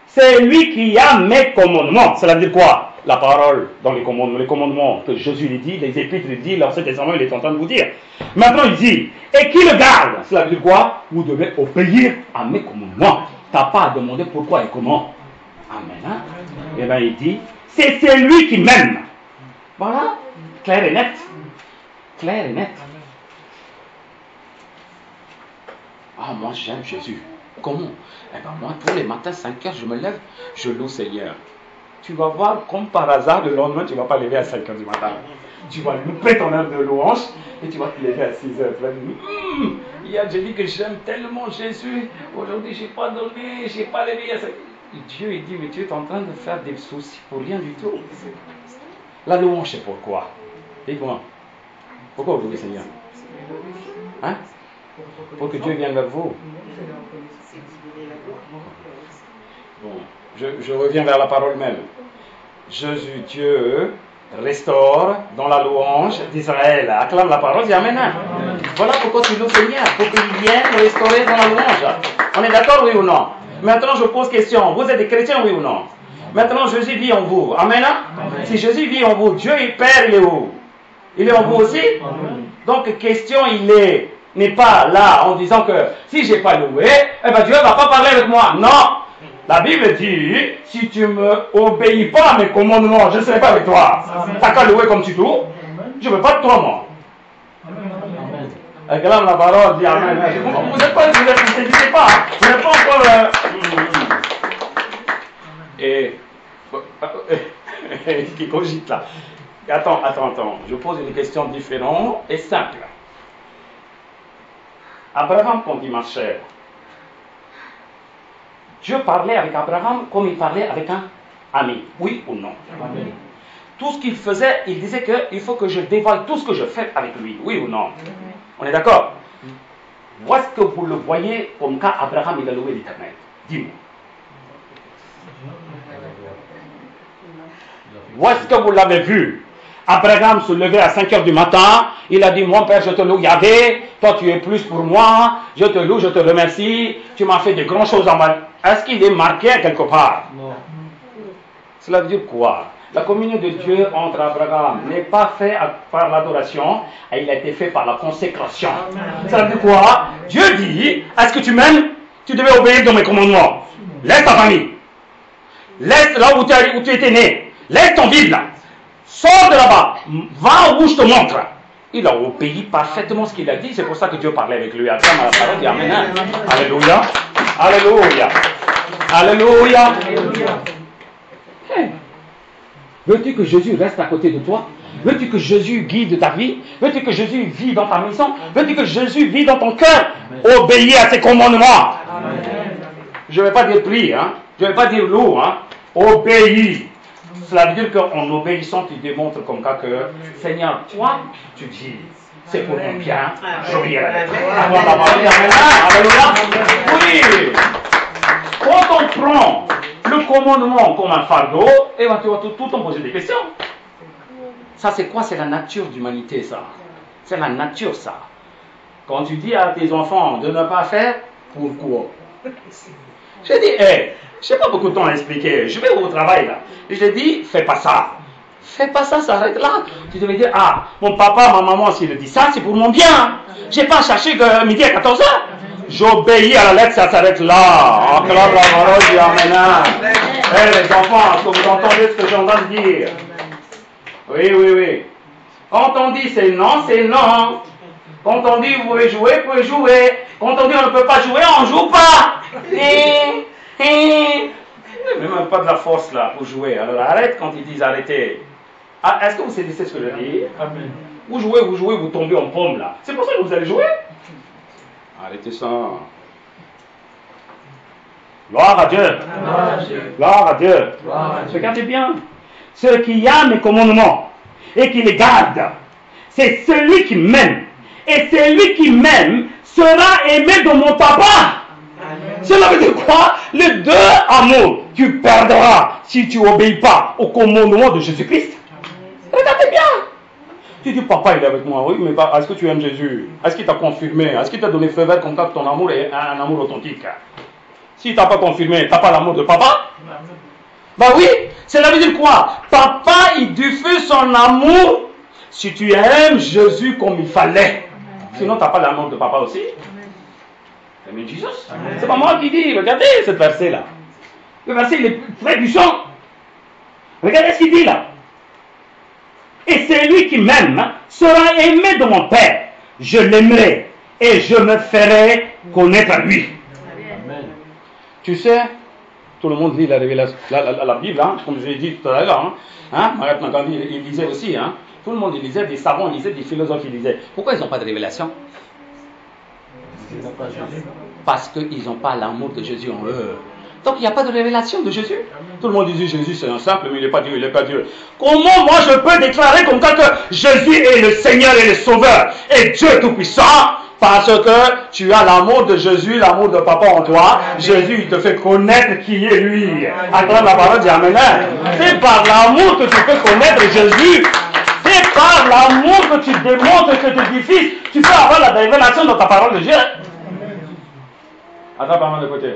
C'est lui qui a mes commandements. Cela veut dire quoi? La parole dans les commandements que Jésus lui dit, les épîtres lui dit, l'Ancien Testament il est en train de vous dire. Maintenant il dit, et qui le garde? Cela veut dire quoi? Vous devez obéir à mes commandements. Tu n'as pas à demander pourquoi et comment. Amen. Hein? Et bien il dit, c'est celui qui m'aime. Voilà, clair et net. Clair et net. Ah, moi j'aime Jésus. Comment? Eh bien moi, tous les matins, 5 heures, je me lève, je loue Seigneur. Tu vas voir, comme par hasard, le lendemain, tu ne vas pas lever à 5 heures du matin. Tu vas louper ton heure de louange et tu vas te lever à 6 heures. Tu vas dire, hier j'ai dit que j'aime tellement Jésus, aujourd'hui je n'ai pas donné, je n'ai pas levé à 5 heures. Et Dieu il dit, mais tu es en train de faire des soucis pour rien du tout. La louange, c'est pourquoi? Dites-moi, pourquoi vous louez Seigneur? Hein? Pour que Dieu vienne vers vous. Bon, je reviens vers la parole même. Jésus, Dieu, restaure dans la louange d'Israël. Acclame la parole, dis Amen. Voilà pourquoi tu loues Seigneur, pour qu'il vienne restaurer dans la louange. On est d'accord, oui ou non? Maintenant, je pose question. Vous êtes des chrétiens, oui ou non? Maintenant, Jésus vit en vous. Amen. Si Jésus vit en vous, Dieu, il Père, il est où? Il est en vous aussi? Donc, question, il n'est pas là en disant que si je n'ai pas loué, eh ben Dieu ne va pas parler avec moi. Non. La Bible dit, si tu ne m'obéis pas à mes commandements, je ne serai pas avec toi. Tu n'as qu'à louer comme tu loues. Je ne veux pas de toi, moi. Acclame la parole, dis Amen. Vous n'êtes pas, vous ne saisissez pas. Vous n'êtes pas encore... qui cogite là. Attends. Je pose une question différente et simple. Abraham, quand il marchait, Dieu parlait avec Abraham comme il parlait avec un ami. Oui ou non? Amen. Tout ce qu'il faisait, il disait qu'il faut que je dévoile tout ce que je fais avec lui. Oui ou non? On est d'accord? Où est-ce que vous le voyez comme quand Abraham il a loué l'Éternel? Dis-moi. Où est-ce que vous l'avez vu? Abraham se levait à 5 heures du matin, il a dit, mon père, je te loue Yahvé, toi tu es plus pour moi, je te loue, je te remercie, tu m'as fait de grandes choses en ma... Est-ce qu'il est marqué quelque part? Non. Cela veut dire quoi? La communion de Dieu entre Abraham n'est pas faite par l'adoration, il a été fait par la consécration. Ça veut dire quoi? Dieu dit, est-ce que tu m'aimes? Tu devais obéir dans mes commandements. Laisse ta famille. Laisse là où tu étais né. Laisse ton vide là. Sors de là-bas. Va où je te montre. Il a obéi parfaitement ce qu'il a dit. C'est pour ça que Dieu parlait avec lui. Attends, la parole dit Amen. Alléluia. Alléluia. Alléluia. Hey. Veux-tu que Jésus reste à côté de toi? Veux-tu que Jésus guide ta vie? Veux-tu que Jésus vit dans ta maison? Veux-tu que Jésus vit dans ton cœur? Obéis à ses commandements. Amen. Je ne vais pas dire prie, hein? Je ne vais pas dire lourd, hein? Obéis. Cela veut dire qu'en obéissant, tu démontres comme ça que, Seigneur, toi, tu dis, c'est pour mon bien, j'obéirai. Alléluia. Oui. Quand on prend le commandement comme un fardeau, et ben, tu vas tout le temps poser des questions. Ça, c'est quoi? C'est la nature d'humanité, ça. C'est la nature, ça. Quand tu dis à tes enfants de ne pas faire, pourquoi? Je dis, hey, je n'ai pas beaucoup de temps à expliquer. Je vais au travail, là. Et je dis, fais pas ça. Fais pas ça, ça arrête là. Tu devais dire, ah, mon papa, ma maman, s'il dit ça, c'est pour mon bien. Je n'ai pas cherché que midi à 14h. J'obéis à la lettre, ça s'arrête là. Acclame la parole du Amen. Eh, les enfants, est-ce que vous entendez ce que j'ai entendu dire? Oui, oui, oui. Quand on dit c'est non, c'est non. Quand on dit vous pouvez jouer, vous pouvez jouer. Quand on dit on ne peut pas jouer, on ne joue pas. Même pas de la force là pour jouer. Alors arrête quand ils disent arrêtez. Ah, est-ce que vous saisissez ce que je dis? Amen. Vous jouez, vous tombez en pomme là. C'est pour ça que vous allez jouer. Arrêtez ça. Gloire à Dieu. Gloire à Dieu. Gloire à Dieu. Regardez bien. Celui qui a mes commandements et qui les garde, c'est celui qui m'aime. Et celui qui m'aime sera aimé de mon papa. Amen. Cela veut dire quoi? Les deux amours, tu perdras si tu n'obéis pas au commandement de Jésus-Christ. Regardez bien. Tu dis, papa, il est avec moi. Oui, mais est-ce que tu aimes Jésus? Est-ce qu'il t'a confirmé? Est-ce qu'il t'a donné feu vert comme ça que ton amour est un amour authentique? S'il ne t'a pas confirmé, tu n'as pas l'amour de papa? Ben oui, cela veut dire quoi? Papa, il diffuse son amour si tu aimes Jésus comme il fallait. Sinon, tu n'as pas l'amour de papa aussi. Amen, Jésus. C'est pas moi qui dis. Regardez ce verset-là. Le verset, il est très puissant. Regardez ce qu'il dit là. Et celui qui m'aime sera aimé de mon Père. Je l'aimerai et je me ferai connaître à lui. Amen. Tu sais, tout le monde lit la révélation, la Bible, hein, comme je l'ai dit tout à l'heure. Mahatma Gandhi, il lisait aussi. Hein. Tout le monde il lisait, des savants, il lisait, des philosophes, il lisait. Pourquoi ils n'ont pas de révélation? Parce qu'ils n'ont pas l'amour de Jésus en eux. Donc il n'y a pas de révélation de Jésus. Tout le monde dit Jésus c'est un simple, mais il n'est pas Dieu, il n'est pas Dieu. Comment moi je peux déclarer comme ça que Jésus est le Seigneur et le Sauveur et Dieu Tout-Puissant? Parce que tu as l'amour de Jésus, l'amour de Papa en toi. Jésus, il te fait connaître qui est lui. Acclame la parole, dis Amen. C'est par l'amour que tu peux connaître Jésus. C'est par l'amour que tu démontres que tu édifies. Tu peux avoir la révélation dans ta parole de Dieu. Attends, pas mal de côté.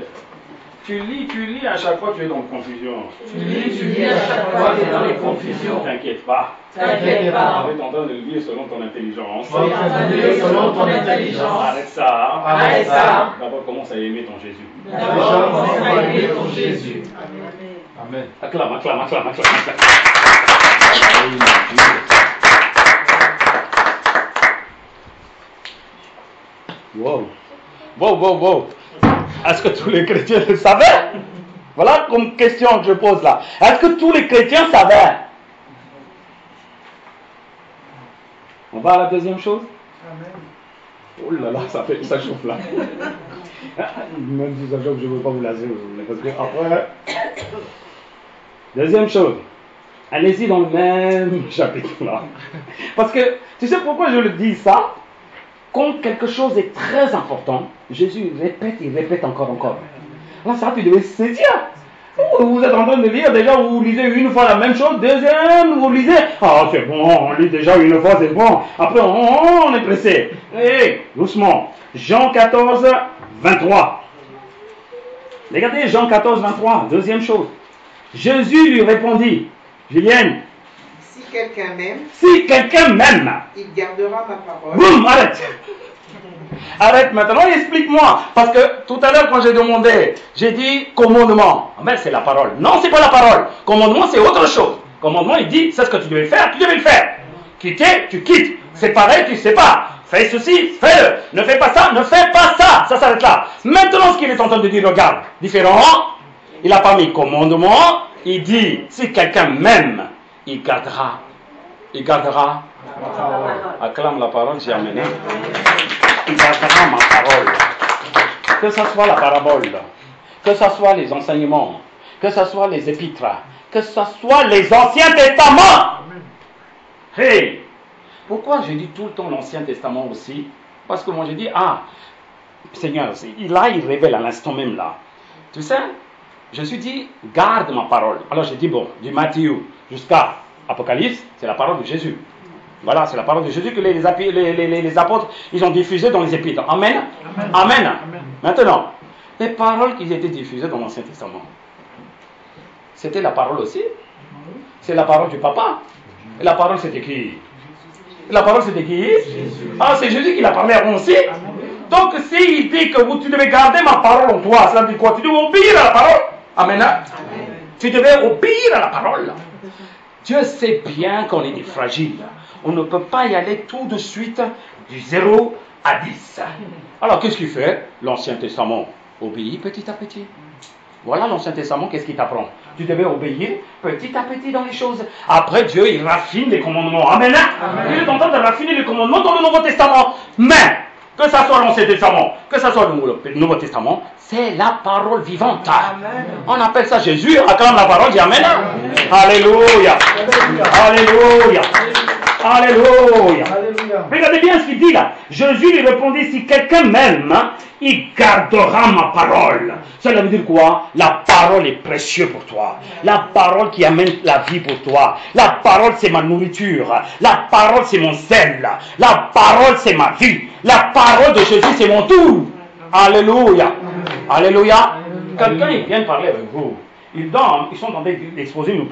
Tu lis, à chaque fois tu es dans la confusion. Tu lis, à chaque fois tu es dans les confusions. T'inquiète pas. T'inquiète pas. On est en train de le lire selon ton intelligence. On est en train de lire selon ton intelligence. Arrête ça. Arrête ça. D'abord, commence à aimer ton Jésus. D'abord, commence à aimer ton Jésus. Amen. Acclame, acclame, acclame, acclame. Wow. Wow, wow, wow. Est-ce que tous les chrétiens le savaient? Voilà comme question que je pose là. Est-ce que tous les chrétiens savaient? On va à la deuxième chose? Amen. Oh là là, ça chauffe là. Même si ça chauffe, je ne veux pas vous lasser. Parce que après... Deuxième chose. Allez-y dans le même chapitre là. Parce que, tu sais pourquoi je le dis ça? Quand quelque chose est très important, Jésus il répète encore. Alors ça, tu devais saisir. Vous êtes en train de lire, déjà vous lisez une fois la même chose, deuxième, vous lisez, ah c'est bon, on lit déjà une fois, c'est bon, après on est pressé. Hé, doucement. Jean 14, 23. Regardez Jean 14, 23, deuxième chose. Jésus lui répondit, Julienne, Si quelqu'un m'aime, si quelqu'un m'aime, il gardera ma parole. boum, arrête. Arrête maintenant, explique-moi. Parce que tout à l'heure, quand j'ai demandé, j'ai dit commandement. Mais c'est la parole. Non, c'est pas la parole. Commandement, c'est autre chose. Commandement, il dit, c'est ce que tu devais faire, tu devais le faire. Quitter, tu quittes. Séparer, tu sépares. Fais ceci, fais-le. Ne fais pas ça, ne fais pas ça. Ça s'arrête là. Maintenant, ce qu'il est en train de dire, regarde, différent. Il n'a pas mis commandement. Il dit, si quelqu'un m'aime, il gardera. Il gardera. Acclame la parole, j'ai amené. Il gardera ma parole. Que ce soit la parabole, que ce soit les enseignements, que ce soit les épîtres, que ce soit les Anciens Testaments. Hey! Pourquoi je dis tout le temps l'Ancien Testament aussi? Parce que moi je dis, ah, Seigneur, là il révèle à l'instant même là. Tu sais, je suis dit, garde ma parole. Alors j'ai dit, bon, du Matthieu jusqu'à Apocalypse, c'est la parole de Jésus. Voilà, c'est la parole de Jésus que les apôtres, ils ont diffusé dans les épîtres. Amen. Amen. Amen. Maintenant, les paroles qui étaient diffusées dans l'Ancien Testament, c'était la parole aussi. C'est la parole du papa. Et la parole c'était qui? La parole c'était qui? Jésus. Ah, c'est Jésus qui l'a parlé à vous aussi. Donc s'il dit que tu devais garder ma parole en toi, cela dit quoi? Tu devais obéir à la parole. Amen. Amen. Tu devais obéir à la parole. Dieu sait bien qu'on est des fragiles. On ne peut pas y aller tout de suite du 0 à 10. Alors qu'est-ce qu'il fait? L'Ancien Testament obéit petit à petit. Voilà l'Ancien Testament, qu'est-ce qu'il t'apprend? Tu devais obéir petit à petit dans les choses. Après Dieu, il raffine les commandements. Amen. Amen. Il est en train de raffiner les commandements dans le Nouveau Testament. Mais, que ça soit l'Ancien Testament, que ça soit le Nouveau Testament, c'est la parole vivante. Amen. On appelle ça Jésus, acclame la parole, dit Amen. Amen. Alléluia. Alléluia. Alléluia. Alléluia. Regardez bien ce qu'il dit là. Jésus lui répondit, si quelqu'un m'aime, il gardera ma parole. Cela veut dire quoi? La parole est précieuse pour toi. La parole qui amène la vie pour toi. La parole c'est ma nourriture. La parole c'est mon sel. La parole c'est ma vie. La parole de Jésus c'est mon tout. Alléluia. Alléluia. Quelqu'un il vient parler avec vous. Ils sont en train d'exposer un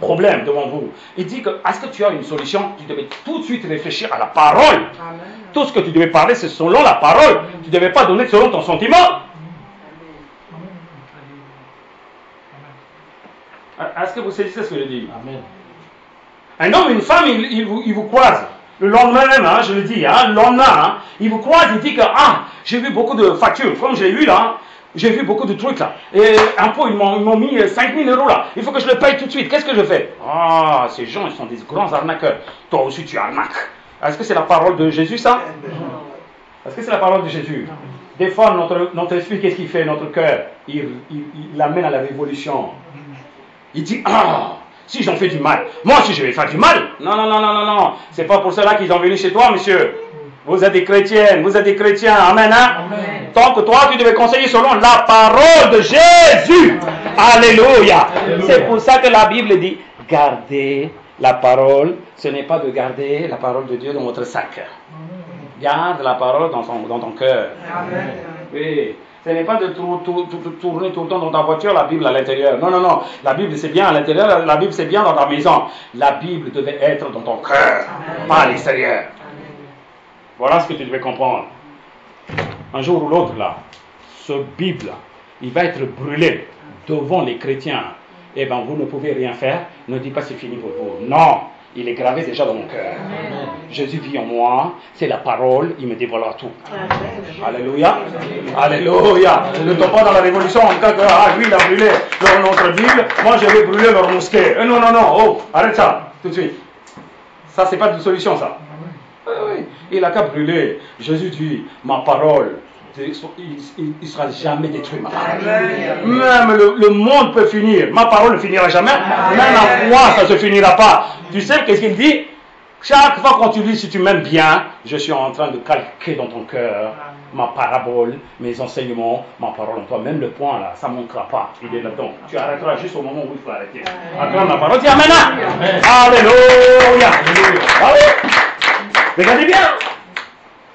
problème devant vous. Il dit que, est-ce que tu as une solution? Tu devais tout de suite réfléchir à la parole. Amen. Tout ce que tu devais parler, c'est selon la parole. Tu ne devais pas donner selon ton sentiment. Est-ce que vous saisissez ce que je dis? Amen. Un homme et une femme, ils vous croisent. Le lendemain même, hein, je le dis, hein, le lendemain, hein, ils vous croisent, ils disent que, ah, j'ai vu beaucoup de factures, comme je l'ai vu là. J'ai vu beaucoup de trucs là. Et un peu, ils m'ont mis 5 000 € là. Il faut que je le paye tout de suite. Qu'est-ce que je fais? Ah, ces gens, ils sont des grands arnaqueurs. Toi aussi, tu arnaques. Est-ce que c'est la parole de Jésus, ça? Est-ce que c'est la parole de Jésus? Des fois, notre esprit, qu'est-ce qu'il fait? Notre cœur, il l'amène à la révolution. Il dit, ah, si j'en fais du mal, moi aussi je vais faire du mal. Non, non, non, non, non, non. C'est pas pour cela qu'ils ont venu chez toi, monsieur. Vous êtes des chrétiennes, vous êtes des chrétiens. Amen, hein? Amen. Tant que toi, tu devais conseiller selon la parole de Jésus. Alléluia. C'est pour ça que la Bible dit, gardez la parole. Ce n'est pas de garder la parole de Dieu dans votre sac. Garde la parole dans ton cœur. Amen. Oui. Ce n'est pas de tourner tout le temps dans ta voiture, la Bible à l'intérieur. Non, non, non. La Bible, c'est bien à l'intérieur. La Bible, c'est bien dans ta maison. La Bible devait être dans ton cœur, pas à l'extérieur. Voilà ce que tu devais comprendre. Un jour ou l'autre, là, ce Bible, il va être brûlé devant les chrétiens. Eh bien, vous ne pouvez rien faire. Ne dites pas c'est fini pour vous. Non, il est gravé déjà dans mon cœur. Amen. Jésus vit en moi, c'est la parole, il me dévoilera tout. Amen. Alléluia. Alléluia. Ne tombe pas dans la révolution en cas que, ah, lui, il a brûlé notre Bible, moi, je vais brûler leur mosquée. Non, non, non, oh, arrête ça, tout de suite. Ça, c'est pas une solution, ça. Oui, il n'a qu'à brûler. Jésus dit, ma parole, il ne sera jamais détruit, ma parole. Même le monde peut finir, ma parole ne finira jamais. Amen. Même la foi, ça ne se finira pas. Tu sais qu'est-ce qu'il dit? Chaque fois quand tu lis, si tu m'aimes bien, je suis en train de calquer dans ton cœur ma parabole, mes enseignements, ma parole en toi. Même le point là, ça ne manquera pas. Il est là-dedans. Tu arrêteras juste au moment où il faut arrêter. Acclame la parole, dis Amen. Alléluia. Ah oui. Regardez bien.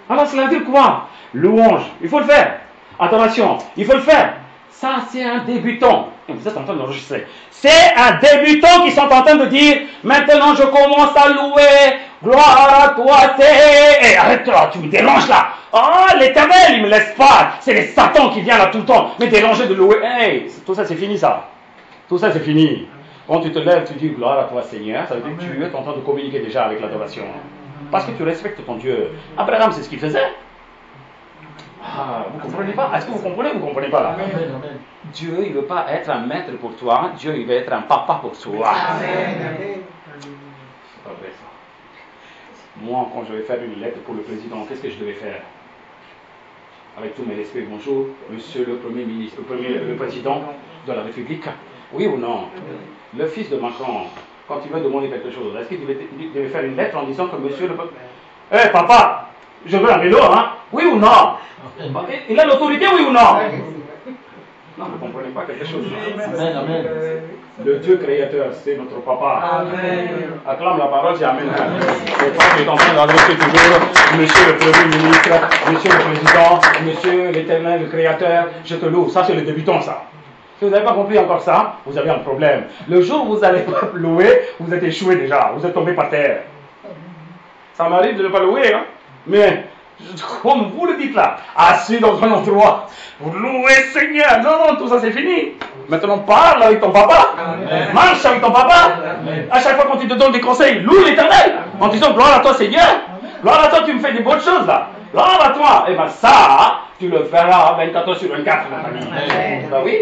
Alors cela veut dire quoi? Louange, il faut le faire. Adoration, il faut le faire. Ça, c'est un débutant. Vous êtes en train d'enregistrer. C'est un débutant qui sont en train de dire maintenant je commence à louer. Gloire à toi, c'est. Hey, arrête-toi, tu me déranges là. Oh, l'Éternel, il me laisse pas. C'est les Satan qui vient là tout le temps. Me déranger de louer. Hey, tout ça, c'est fini ça. Tout ça, c'est fini. Quand tu te lèves, tu dis gloire à toi, Seigneur. Ça veut dire que tu es en train de communiquer déjà avec l'adoration. Parce que tu respectes ton Dieu. Abraham, c'est ce qu'il faisait. Ah, vous ne comprenez pas? Est-ce que vous comprenez ou vous ne comprenez pas là? Dieu, il ne veut pas être un maître pour toi. Dieu, il veut être un papa pour toi. Amen. C'est pas vrai ça. Moi, quand je vais faire une lettre pour le président, qu'est-ce que je devais faire? Avec tous mes respects, bonjour, monsieur le Premier ministre, le président de la République. Oui ou non? Le fils de Macron, quand il veut demander quelque chose, est-ce qu'il devait faire une lettre en disant que monsieur le... Hé papa, je veux un vélo, hein? Oui ou non? Il a l'autorité, oui ou non? Non, vous ne comprenez pas quelque chose. Amen, amen. Le Dieu créateur, c'est notre papa. Amen. Acclame la parole, c'est Amen. Le papa est en train d'adresser toujours monsieur le Premier ministre, monsieur le président, monsieur l'éternel, le créateur, je te loue. Ça, c'est le débutant, ça. Si vous n'avez pas compris encore ça, vous avez un problème. Le jour où vous allez louer, vous êtes échoué déjà, vous êtes tombé par terre. Ça m'arrive de ne pas louer, hein. Mais, comme vous le dites là, assis dans un endroit, vous louez Seigneur. Non, non, tout ça c'est fini. Maintenant parle avec ton papa. Amen. Marche avec ton papa. Amen. À chaque fois quand tu te donnes des conseils, loue l'Éternel. En disant gloire à toi Seigneur. Gloire à toi, tu me fais des bonnes choses là. Gloire à toi. Et bien ça, tu le feras 24 heures sur 24, mon ami. Ben oui.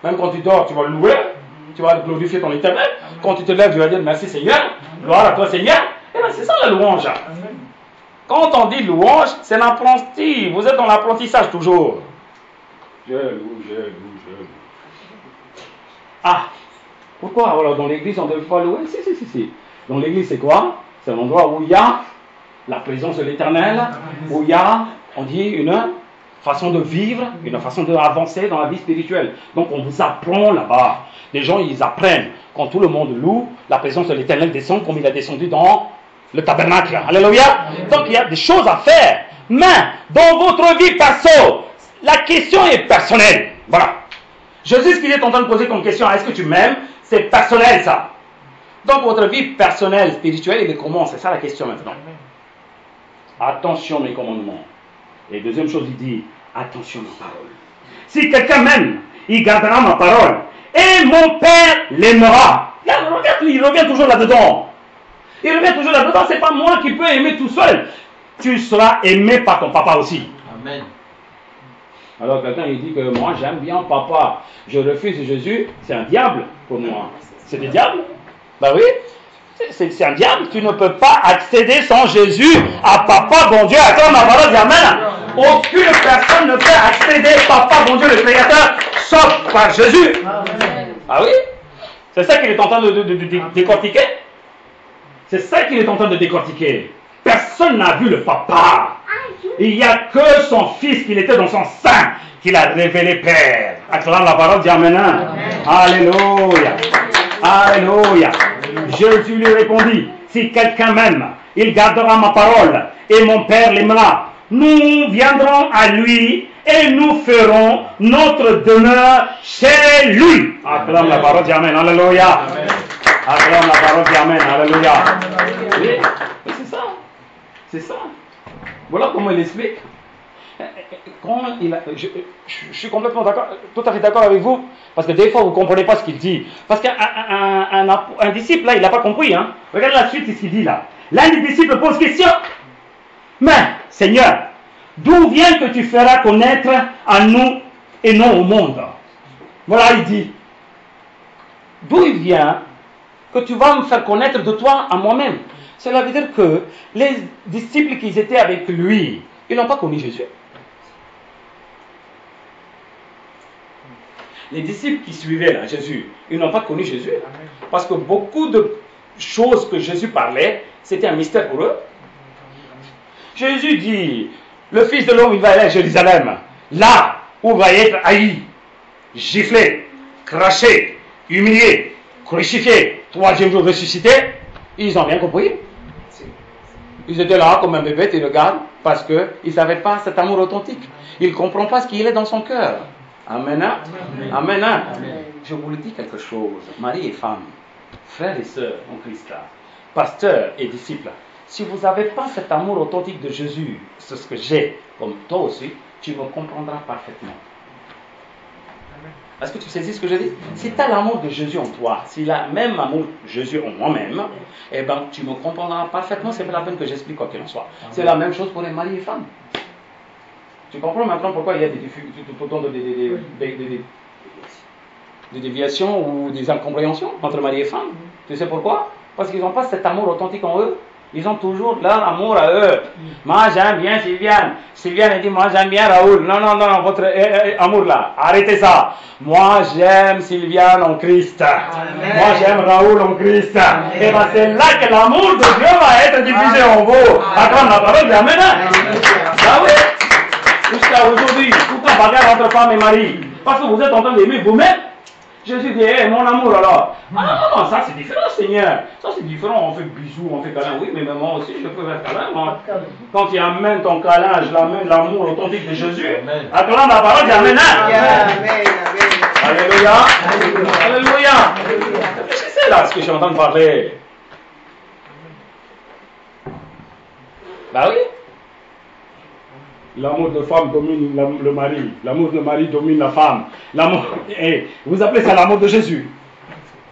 Même quand tu dors, tu vas louer. Tu vas glorifier ton Éternel. Quand tu te lèves, tu vas dire merci Seigneur. Gloire à toi Seigneur. Et bien c'est ça la louange. Quand on dit louange, c'est l'apprenti. Vous êtes dans l'apprentissage toujours. Je loue, je loue, je loue. Ah, pourquoi alors dans l'église on ne devait pas louer? Si. Dans l'église c'est quoi? C'est un endroit où il y a la présence de l'Éternel, où il y a, on dit, une façon de vivre, une façon d'avancer dans la vie spirituelle. Donc on vous apprend là-bas. Les gens ils apprennent. Quand tout le monde loue, la présence de l'Éternel descend comme il a descendu dans le tabernacle. Alléluia. Donc il y a des choses à faire. Mais dans votre vie perso, la question est personnelle. Voilà. Jésus, ce qu'il est en train de poser comme question, est-ce que tu m'aimes? C'est personnel ça. Donc votre vie personnelle, spirituelle, il est comment? C'est ça la question maintenant. Attention mes commandements. Et deuxième chose, il dit, attention ma parole. Si quelqu'un m'aime, il gardera ma parole. Et mon Père l'aimera. Il revient toujours là-dedans. Il revient toujours là-dedans. C'est pas moi qui peux aimer tout seul. Tu seras aimé par ton papa aussi. Amen. Alors quelqu'un il dit que moi j'aime bien papa. Je refuse Jésus. C'est un diable pour moi. C'est des diables? Ben oui. C'est un diable. Tu ne peux pas accéder sans Jésus à papa bon Dieu. Attends ma parole, Amen. Aucune personne ne peut accéder papa bon Dieu le Créateur sauf par Jésus. Amen. Ah oui? C'est ça qu'il est en train de décortiquer. C'est ça qu'il est en train de décortiquer. Personne n'a vu le papa. Il n'y a que son fils qui était dans son sein qu'il a révélé Père. Acclame la parole, dis Amen. Alléluia. Alléluia. Jésus lui répondit, si quelqu'un m'aime, il gardera ma parole et mon Père l'aimera. Nous viendrons à lui et nous ferons notre demeure chez lui. Acclame la parole, dis Amen. Alléluia. Acclame la parole, dis Amen. Alléluia. Oui, c'est ça. C'est ça. Voilà comment il explique. Je suis complètement d'accord, tout à fait d'accord avec vous, parce que des fois vous ne comprenez pas ce qu'il dit. Parce qu'un disciple, là, il n'a pas compris. Hein. Regardez la suite, c'est ce qu'il dit là. L'un des disciples pose question. Mais, Seigneur, d'où vient que tu feras connaître à nous et non au monde? Voilà, il dit. D'où il vient que tu vas me faire connaître de toi à moi-même? Cela veut dire que les disciples qui étaient avec lui, ils n'ont pas connu Jésus. Les disciples qui suivaient là, Jésus, ils n'ont pas connu Jésus. Parce que beaucoup de choses que Jésus parlait, C'était un mystère pour eux. Jésus dit, le Fils de l'homme, il va aller à Jérusalem, là où va être haï, giflé, craché, humilié, crucifié, troisième jour ressuscité. Ils n'ont rien compris. Ils étaient là comme un bébé, ils regardent, parce qu'ils ne savaient pas cet amour authentique. Ils ne comprennent pas ce qu'il est dans son cœur. Amen. Amen. Amen. Je vous le dis quelque chose, mari et femme, frères et sœurs en Christ, pasteurs et disciples, si vous n'avez pas cet amour authentique de Jésus, c'est ce que j'ai, comme toi aussi, tu me comprendras parfaitement. Est-ce que tu saisis ce que je dis? Si tu as l'amour de Jésus en toi, si tu as le même amour de Jésus en moi-même, eh ben, tu me comprendras parfaitement, c'est pas la peine que j'explique quoi qu'il en soit. C'est la même chose pour les maris et femmes. Tu comprends maintenant pourquoi il y a des déviations ou des incompréhensions entre mari et femme? Tu sais pourquoi? Parce qu'ils n'ont pas cet amour authentique en eux. Ils ont toujours leur amour à eux. Moi j'aime bien Sylviane. Sylviane elle dit moi j'aime bien Raoul. Non, non, non, votre amour là, arrêtez ça. Moi j'aime Sylviane en Christ. Amen. Moi j'aime Raoul en Christ. Amen. Et bien c'est là que l'amour de Dieu va être diffusé en vous. Attends la parole de Amen. Ah oui. Jusqu'à aujourd'hui, tout un bagarre entre femme et mari. Parce que vous êtes en train d'aimer vous-même. Jésus dit, hey, mon amour alors. Ah non, ça c'est différent, Seigneur. Ça c'est différent, on fait bisous, on fait câlin. Oui, mais moi aussi je peux faire câlin. Moi. Quand tu amènes ton câlin, je l'amène l'amour authentique de Jésus. Acclame la parole, j'amène. Amen. Alléluia. Alléluia. C'est là ce que je suis en train de parler. Bah oui. L'amour de femme domine le mari. L'amour de mari domine la femme. L'amour. Vous appelez ça l'amour de Jésus?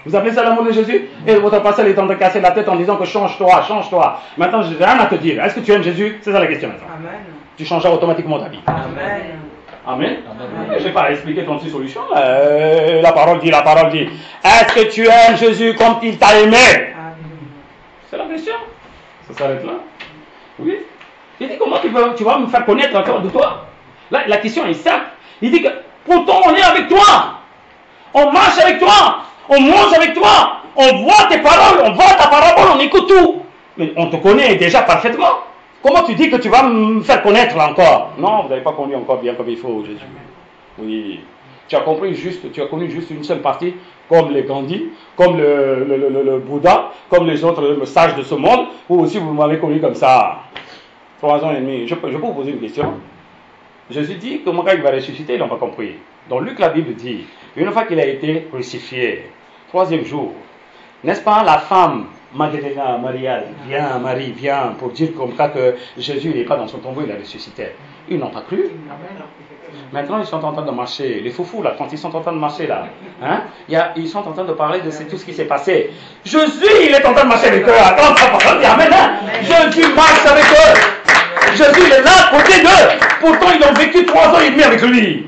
Vous appelez ça l'amour de Jésus? Et votre pasteur est en train de casser la tête en disant que change-toi, change-toi. Maintenant, je n'ai rien à te dire. Est-ce que tu aimes Jésus? C'est ça la question maintenant. Amen. Tu changeras automatiquement ta vie. Amen. Amen. Je ne vais pas expliquer 36 solutions. La parole dit. Est-ce que tu aimes Jésus comme il t'a aimé? C'est la question. Ça s'arrête là. Oui. Il dit comment tu vas me faire connaître encore de toi? Là, la question est simple. Il dit que pourtant on est avec toi. On marche avec toi. On mange avec toi. On voit tes paroles. On voit ta parabole. On écoute tout. Mais on te connaît déjà parfaitement. Comment tu dis que tu vas me faire connaître encore? Non, vous n'avez pas connu encore bien comme il faut Jésus. Oui. Tu as connu juste une seule partie, comme les Gandhi, comme le Bouddha, comme les autres sages de ce monde, ou aussi vous m'avez connu comme ça. 3 ans et demi. Je peux vous poser une question. Jésus dit que quand il va ressusciter, ils n'ont pas compris. Dans Luc, la Bible dit, une fois qu'il a été crucifié, 3e jour, n'est-ce pas la femme Magdalena, Marie vient pour dire comme ça que Jésus n'est pas dans son tombeau, il a ressuscité. Ils n'ont pas cru. Maintenant, ils sont en train de marcher. Les foufous, là, quand ils sont en train de marcher, là, hein, ils sont en train de parler de tout ce qui s'est passé. Jésus, il est en train de marcher avec eux. Attends, ça parle, amen, hein. Jésus marche avec eux. Jésus, il est là, à côté d'eux. Pourtant, ils ont vécu 3 ans et demi avec lui.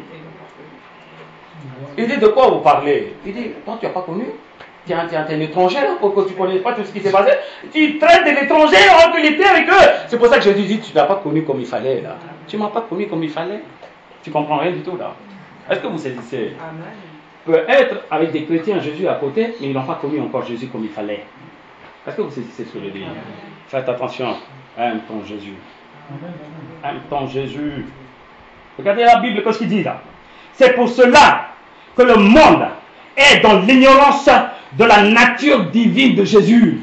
Il dit, de quoi vous parlez? Il dit, toi, tu n'as pas connu? Tu es un étranger, là, pour que tu ne connais pas tout ce qui s'est passé. Tu traites de l'étranger alors qu'il était avec eux. C'est pour ça que Jésus dit, tu ne m'as pas connu comme il fallait, là. Tu ne m'as pas connu comme il fallait. Tu comprends rien du tout, là. Est-ce que vous saisissez? Amen. Peut être avec des chrétiens Jésus à côté, mais ils n'ont pas connu encore Jésus comme il fallait. Est-ce que vous saisissez ce que je dis? Faites attention. Aime ton Jésus. Aime ton Jésus. Regardez la Bible, qu'est-ce qu'il dit là? C'est pour cela que le monde est dans l'ignorance de la nature divine de Jésus.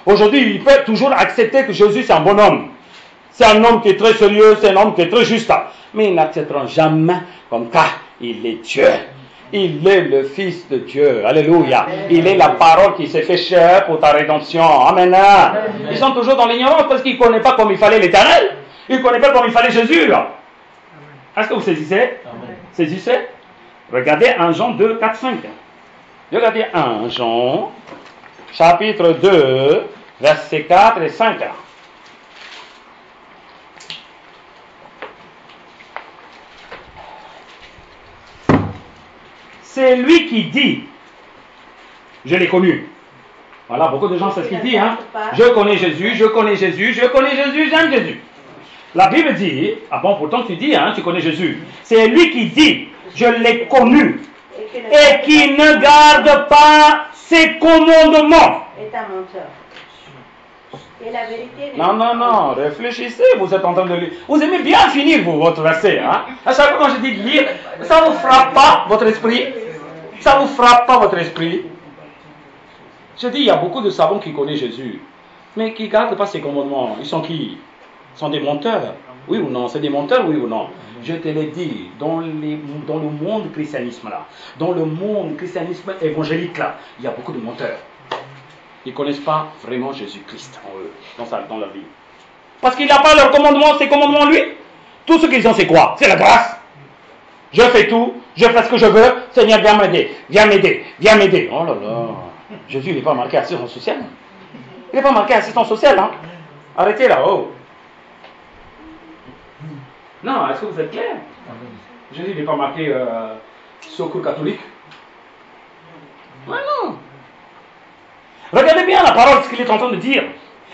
Aujourd'hui, il peut toujours accepter que Jésus c'est un bon homme. C'est un homme qui est très sérieux, c'est un homme qui est très juste. Mais ils n'accepteront jamais comme ça. Il est Dieu. Il est le Fils de Dieu. Alléluia. Il est la parole qui s'est fait chair pour ta rédemption. Amen. Ils sont toujours dans l'ignorance parce qu'ils ne connaissent pas comme il fallait l'Éternel. Ils ne connaissent pas comme il fallait Jésus. Est-ce que vous saisissez? Saisissez? Regardez 1 Jean 2, 4, 5. Regardez 1 Jean, chapitre 2, versets 4 et 5. C'est lui qui dit, je l'ai connu. Voilà, beaucoup de gens, c'est ce qu'il dit. Hein? Je connais Jésus, je connais Jésus, je connais Jésus, j'aime Jésus. La Bible dit, ah bon, pourtant tu dis, hein, tu connais Jésus. C'est lui qui dit, je l'ai connu. Et qui ne garde pas ses commandements. Est un menteur. Et la vérité n'est Non, non, non, réfléchissez, vous êtes en train de lire. Vous aimez bien finir votre verset. Hein? À chaque fois quand je dis lire, ça ne vous frappe pas votre esprit? Ça ne vous frappe pas votre esprit? Je dis, il y a beaucoup de savants qui connaissent Jésus, mais qui ne gardent pas ses commandements. Ils sont qui? Ils sont des menteurs. Oui ou non? C'est des menteurs, oui ou non? Je te l'ai dit, dans le monde christianisme là, dans le monde christianisme évangélique là, il y a beaucoup de menteurs. Ils ne connaissent pas vraiment Jésus-Christ en eux, dans leur vie. Parce qu'il n'a pas leur commandement, ses commandements lui. Tout ce qu'ils ont, c'est quoi? C'est la grâce. Je fais tout, je fais ce que je veux, Seigneur, viens m'aider, viens m'aider, viens m'aider. Oh là là, Jésus, il n'est pas marqué assistance sociale. Il n'est pas marqué assistance sociale. Hein? Arrêtez là, oh. Non, est-ce que vous êtes clair? Jésus n'est pas marqué secours catholique. Ouais, non. Regardez bien la parole, ce qu'il est en train de dire.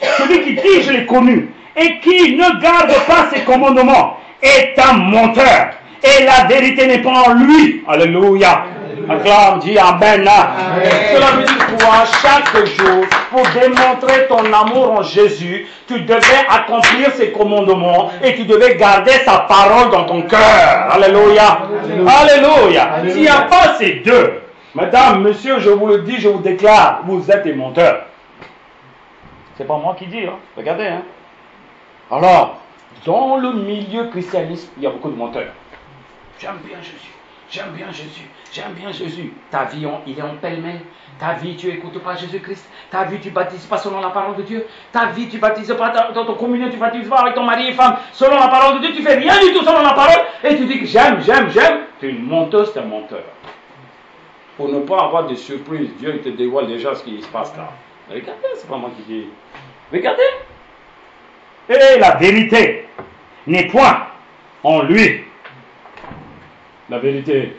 Celui qui dit je l'ai connu et qui ne garde pas ses commandements est un menteur. Et la vérité n'est pas en lui. Alléluia. Acclame, dis Amen. Cela veut dire quoi? Chaque jour, pour démontrer ton amour en Jésus, tu devais accomplir ses commandements et tu devais garder sa parole dans ton cœur. Alléluia. Alléluia. S'il n'y a pas ces deux, madame, monsieur, je vous le dis, je vous déclare, vous êtes des menteurs. C'est pas moi qui dis, hein. Regardez. Hein. Alors, dans le milieu christianisme, il y a beaucoup de menteurs. J'aime bien Jésus. J'aime bien Jésus, j'aime bien Jésus. Ta vie, il est en pêle-mêle. Ta vie, tu n'écoutes pas Jésus-Christ. Ta vie, tu ne baptises pas selon la parole de Dieu. Ta vie, tu ne baptises pas dans ton communion, tu ne baptises pas avec ton mari et femme selon la parole de Dieu. Tu ne fais rien du tout selon la parole. Et tu dis que j'aime, j'aime, j'aime. Tu es une menteuse, tu es un menteur. Pour ne pas avoir de surprise, Dieu te dévoile déjà ce qui se passe là. Regardez, c'est pas moi qui dis. Regardez. Et la vérité n'est point en lui. La vérité.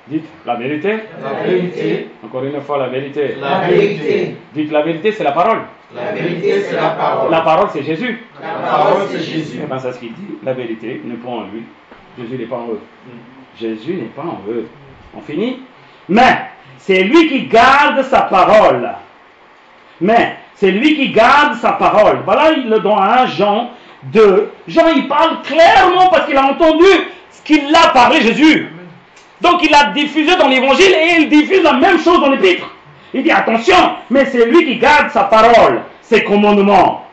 Dites la vérité. La vérité. Encore une fois, la vérité. La vérité. Dites la vérité, c'est la parole. La vérité, c'est la parole. La parole, c'est Jésus. La parole, c'est Jésus. Eh bien, c'est ce qu'il dit. La vérité n'est pas en lui. Jésus n'est pas en eux. Jésus n'est pas en eux. On finit? Mais, c'est lui qui garde sa parole. Mais, c'est lui qui garde sa parole. Voilà dans 1 Jean 2. Jean, il parle clairement parce qu'il a entendu ce qu'il a parlé Jésus. Donc il a diffusé dans l'évangile et il diffuse la même chose dans l'épître. Il dit attention, mais c'est lui qui garde sa parole, ses commandements.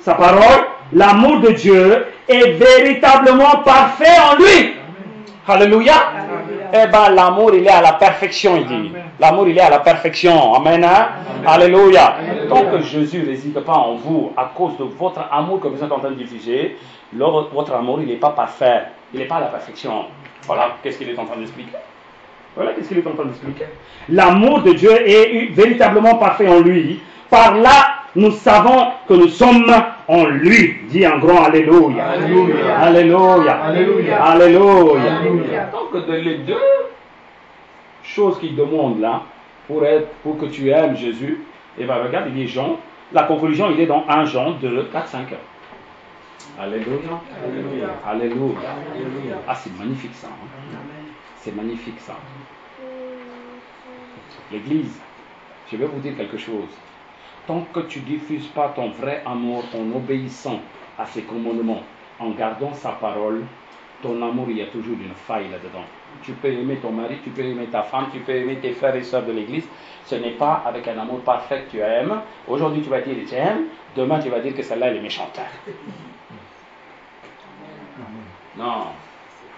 Sa parole, l'amour de Dieu est véritablement parfait en lui. Alléluia. Eh bien l'amour il est à la perfection, il dit. L'amour il est à la perfection. Amen. Hein? Alléluia. Tant que Jésus ne réside pas en vous à cause de votre amour que vous êtes en train de diffuser, votre amour il n'est pas parfait. Il n'est pas à la perfection. Voilà, qu'est-ce qu'il est en train d'expliquer? Voilà, qu'est-ce qu'il est en train d'expliquer? L'amour de Dieu est véritablement parfait en lui. Par là, nous savons que nous sommes en lui. Dis un grand Alléluia. Alléluia. Alléluia. Alléluia. Alléluia. Alléluia. Donc, les deux choses qu'il demande là, pour que tu aimes Jésus, et bien regarde, il dit Jean, la conclusion, il est dans 1 Jean 2, 4, 5. Alléluia. Alléluia. Alléluia. Alléluia. Ah, c'est magnifique ça. Hein? C'est magnifique ça. L'Église, je vais vous dire quelque chose. Tant que tu ne diffuses pas ton vrai amour en obéissant à ses commandements, en gardant sa parole, ton amour, il y a toujours une faille là-dedans. Tu peux aimer ton mari, tu peux aimer ta femme, tu peux aimer tes frères et sœurs de l'Église. Ce n'est pas avec un amour parfait que tu aimes. Aujourd'hui, tu vas dire que tu aimes. Demain, tu vas dire que celle-là, elle est méchante. Non,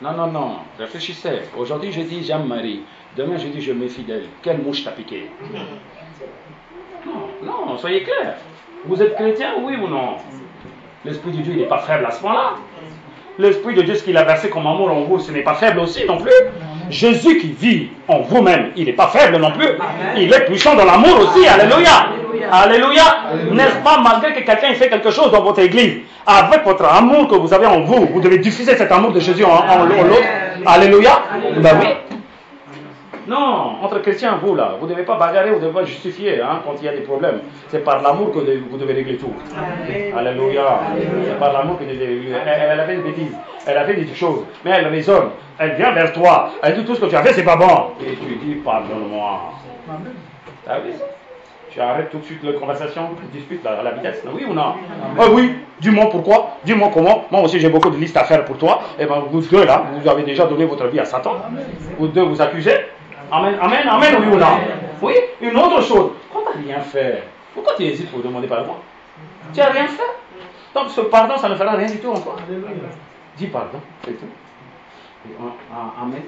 non, non, non. Réfléchissez. Aujourd'hui, je dis j'aime Marie. Demain, je dis je m'ai fidèle. Quelle mouche t'a piqué? Non, non, soyez clairs. Vous êtes chrétien, oui ou non? L'Esprit de Dieu, il n'est pas faible à ce point-là. L'Esprit de Dieu, ce qu'il a versé comme amour en vous, ce n'est pas faible aussi non plus. Jésus qui vit en vous-même, il n'est pas faible non plus. Il est puissant dans l'amour aussi. Alléluia. Alléluia. N'est-ce pas, malgré que quelqu'un fait quelque chose dans votre église, avec votre amour que vous avez en vous, vous devez diffuser cet amour de Jésus en l'autre. Alléluia. Ben oui. Non, entre chrétiens, vous là, vous ne devez pas bagarrer, vous ne devez pas justifier hein, quand il y a des problèmes. C'est par l'amour que vous devez régler tout. Alléluia. C'est par l'amour que vous devez régler. Elle a fait des bêtises, elle a fait des choses, mais elle raisonne. Elle vient vers toi, elle dit tout ce que tu as fait, c'est pas bon. Et tu dis, pardonne-moi. Ah oui. Tu arrêtes tout de suite la conversation, tu disputes à la vitesse, oui ou non? Oui, dis-moi pourquoi, dis-moi comment. Moi aussi j'ai beaucoup de listes à faire pour toi. Et bien vous deux là, vous avez déjà donné votre vie à Satan. Vous deux vous accusez. Amen, amen, amen, oui ou non? Oui, une autre chose. Quand tu n'as rien fait, pourquoi tu hésites pour demander pardon? Tu n'as rien fait. Donc ce pardon, ça ne fera rien du tout en toi. Dis pardon, c'est tout. Amen. Amen.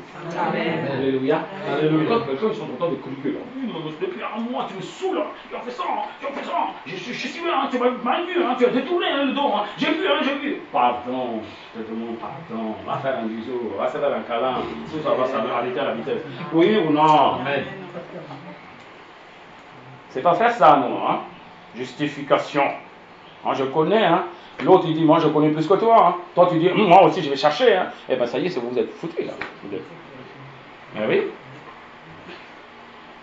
Alléluia. Alléluia. Quelqu'un, ils sont contents de crier là. Depuis un mois, tu me saoules, tu as fait ça, tu as fait ça. Je suis là, tu m'as mal vu, tu as détourné le dos. J'ai vu, j'ai vu. Pardon, je te demande pardon. Va faire un bisou, va se faire un câlin. Tout ça va s'arrêter à la vitesse. Oui ou non? Amen. C'est pas faire ça, non. Hein? Justification. Je connais, hein. L'autre il dit, moi je connais plus que toi. Hein. Toi tu dis, moi aussi je vais chercher. Hein. Eh bien ça y est, vous êtes foutus là. Eh oui.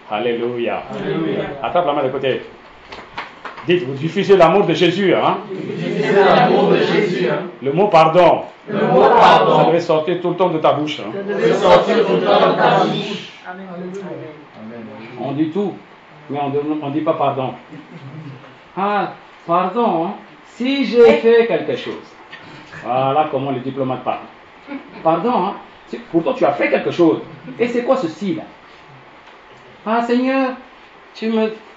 Alléluia. Alléluia. Attrape la main de côté. Dites, vous diffusez l'amour de Jésus. Hein. Diffusez l'amour de Jésus. Hein. Le mot pardon. Le mot pardon. Ça devrait sortir tout le temps de ta bouche. Hein. Ça devrait sortir tout le temps de ta bouche. Amen. On dit tout, mais on ne dit pas pardon. Ah, pardon. Hein. Si j'ai fait quelque chose, voilà comment les diplomates parlent. Pardon, hein? Pourtant tu as fait quelque chose. Et c'est quoi ceci là? Ah Seigneur,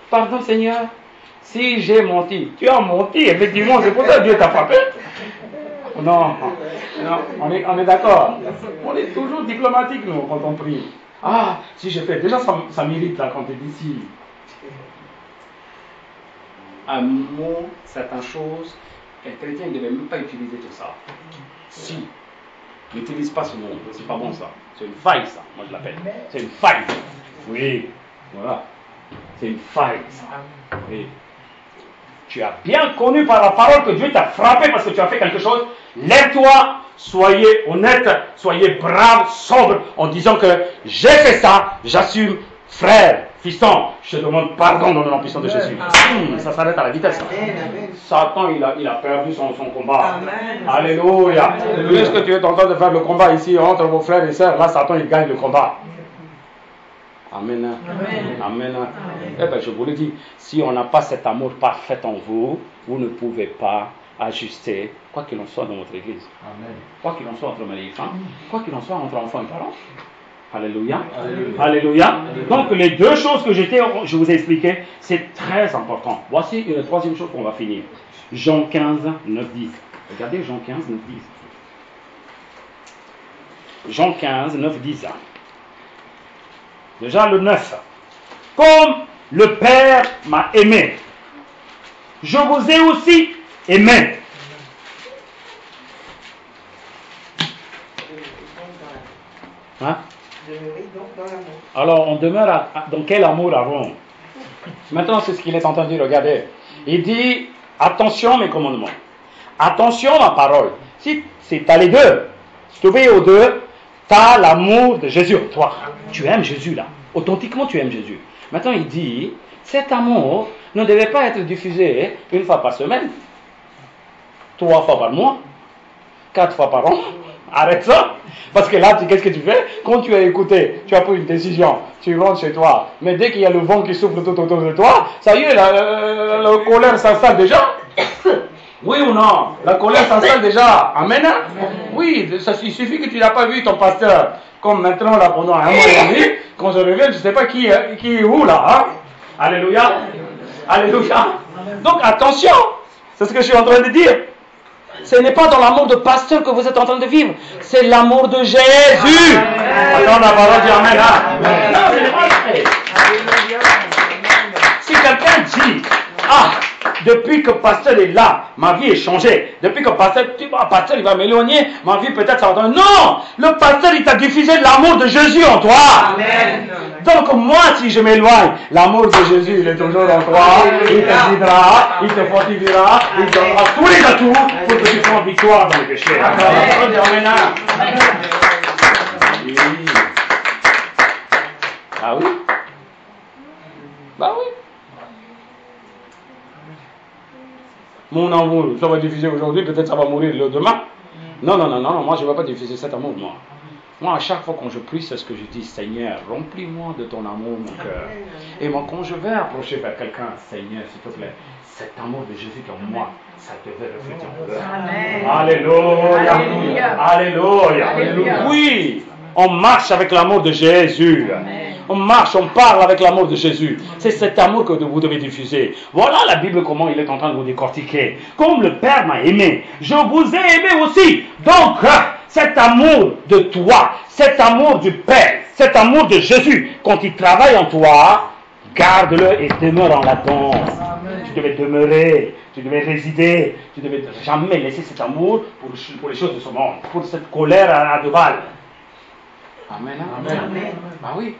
pardon Seigneur, si j'ai menti. Tu as menti, effectivement, c'est pour ça que Dieu t'a frappé. Non, on est d'accord. On est toujours diplomatique nous quand on prie. Ah, si j'ai fait, déjà ça mérite là quand tu dis si. Un mot, certaines choses, un chrétien ne devait même pas utiliser tout ça. Si. N'utilise pas ce mot, c'est pas bon ça. C'est une faille ça, moi je l'appelle. C'est une faille. Oui, voilà. C'est une faille ça. Oui. Tu as bien connu par la parole que Dieu t'a frappé parce que tu as fait quelque chose. Lève-toi, soyez honnête, soyez brave, sobre, en disant que j'ai fait ça, j'assume. Frère, fiston, je te demande pardon dans le nom puissant de Jésus. Ça s'arrête à la vitesse. Satan, il a perdu son combat. Amen. Alléluia. Puisque tu es en train de faire le combat ici entre vos frères et sœurs, là, Satan, il gagne le combat. Amen. Amen. Amen. Eh bien, je vous le dis, si on n'a pas cet amour parfait en vous, vous ne pouvez pas ajuster, quoi qu'il en soit dans votre église. Amen. Quoi qu'il en soit entre mari et femme, quoi qu'il en soit entre enfants et parents. Alléluia. Alléluia. Alléluia. Donc les deux choses que je vous ai expliquées, c'est très important. Voici une troisième chose qu'on va finir. Jean 15, 9, 10. Regardez Jean 15, 9, 10. Jean 15, 9, 10. Déjà le 9. Comme le Père m'a aimé, je vous ai aussi aimé. Hein? Alors, on demeure dans quel amour avant? Maintenant, c'est ce qu'il est en train de dire, regardez. Il dit, attention mes commandements. Attention ma parole. Si tu as les deux, si tu obéis aux deux, tu as l'amour de Jésus. Toi, tu aimes Jésus là. Authentiquement, tu aimes Jésus. Maintenant, il dit, cet amour ne devait pas être diffusé une fois par semaine, 3 fois par mois, 4 fois par an. Arrête ça. Parce que là, qu'est-ce que tu fais? Quand tu as écouté, tu as pris une décision, tu rentres chez toi. Mais dès qu'il y a le vent qui souffle tout autour de toi, ça y est, la colère s'installe déjà. Oui ou non? La colère s'installe déjà. Amen. Oui, il suffit que tu n'as pas vu ton pasteur. Comme maintenant, là, pendant un mois et demi, quand je reviens, je ne sais pas qui est où là. Hein? Alléluia. Alléluia. Donc attention, c'est ce que je suis en train de dire. Ce n'est pas dans l'amour de pasteur que vous êtes en train de vivre. C'est l'amour de Jésus. Attends, la parole dit Amen. Hein? Non, ce n'est pas vrai. Si quelqu'un dit, ah, depuis que pasteur est là, ma vie est changée. Depuis que pasteur il va m'éloigner, ma vie peut-être ça va donner. Non, le pasteur il t'a diffusé l'amour de Jésus en toi. Amen. Donc moi, si je m'éloigne, l'amour de Jésus il est toujours en toi. Il te guidera, il te fortifiera, il te donnera tous les atouts pour que tu fasses victoire dans le péché. Amen. Ah oui? Bah oui. Mon amour, ça va diffuser aujourd'hui, peut-être ça va mourir le demain. Non, moi je ne vais pas diffuser cet amour, moi. Moi, à chaque fois quand je prie, c'est ce que je dis, Seigneur, remplis-moi de ton amour, mon cœur. Et moi, quand je vais approcher vers quelqu'un, Seigneur, s'il te plaît, cet amour de Jésus qui est en moi, ça devait refléter en eux. Alléluia. Alléluia. Alléluia. Oui, on marche avec l'amour de Jésus. On marche, on parle avec l'amour de Jésus. C'est cet amour que vous devez diffuser. Voilà la Bible, comment il est en train de vous décortiquer. Comme le Père m'a aimé, je vous ai aimé aussi. Donc, cet amour de toi, cet amour du Père, cet amour de Jésus, quand il travaille en toi, garde-le et demeure en là-dedans. Tu devais demeurer, tu devais résider, tu devais jamais laisser cet amour pour les choses de ce monde, pour cette colère à deux balles. Amen. Amen. Amen. Bah oui.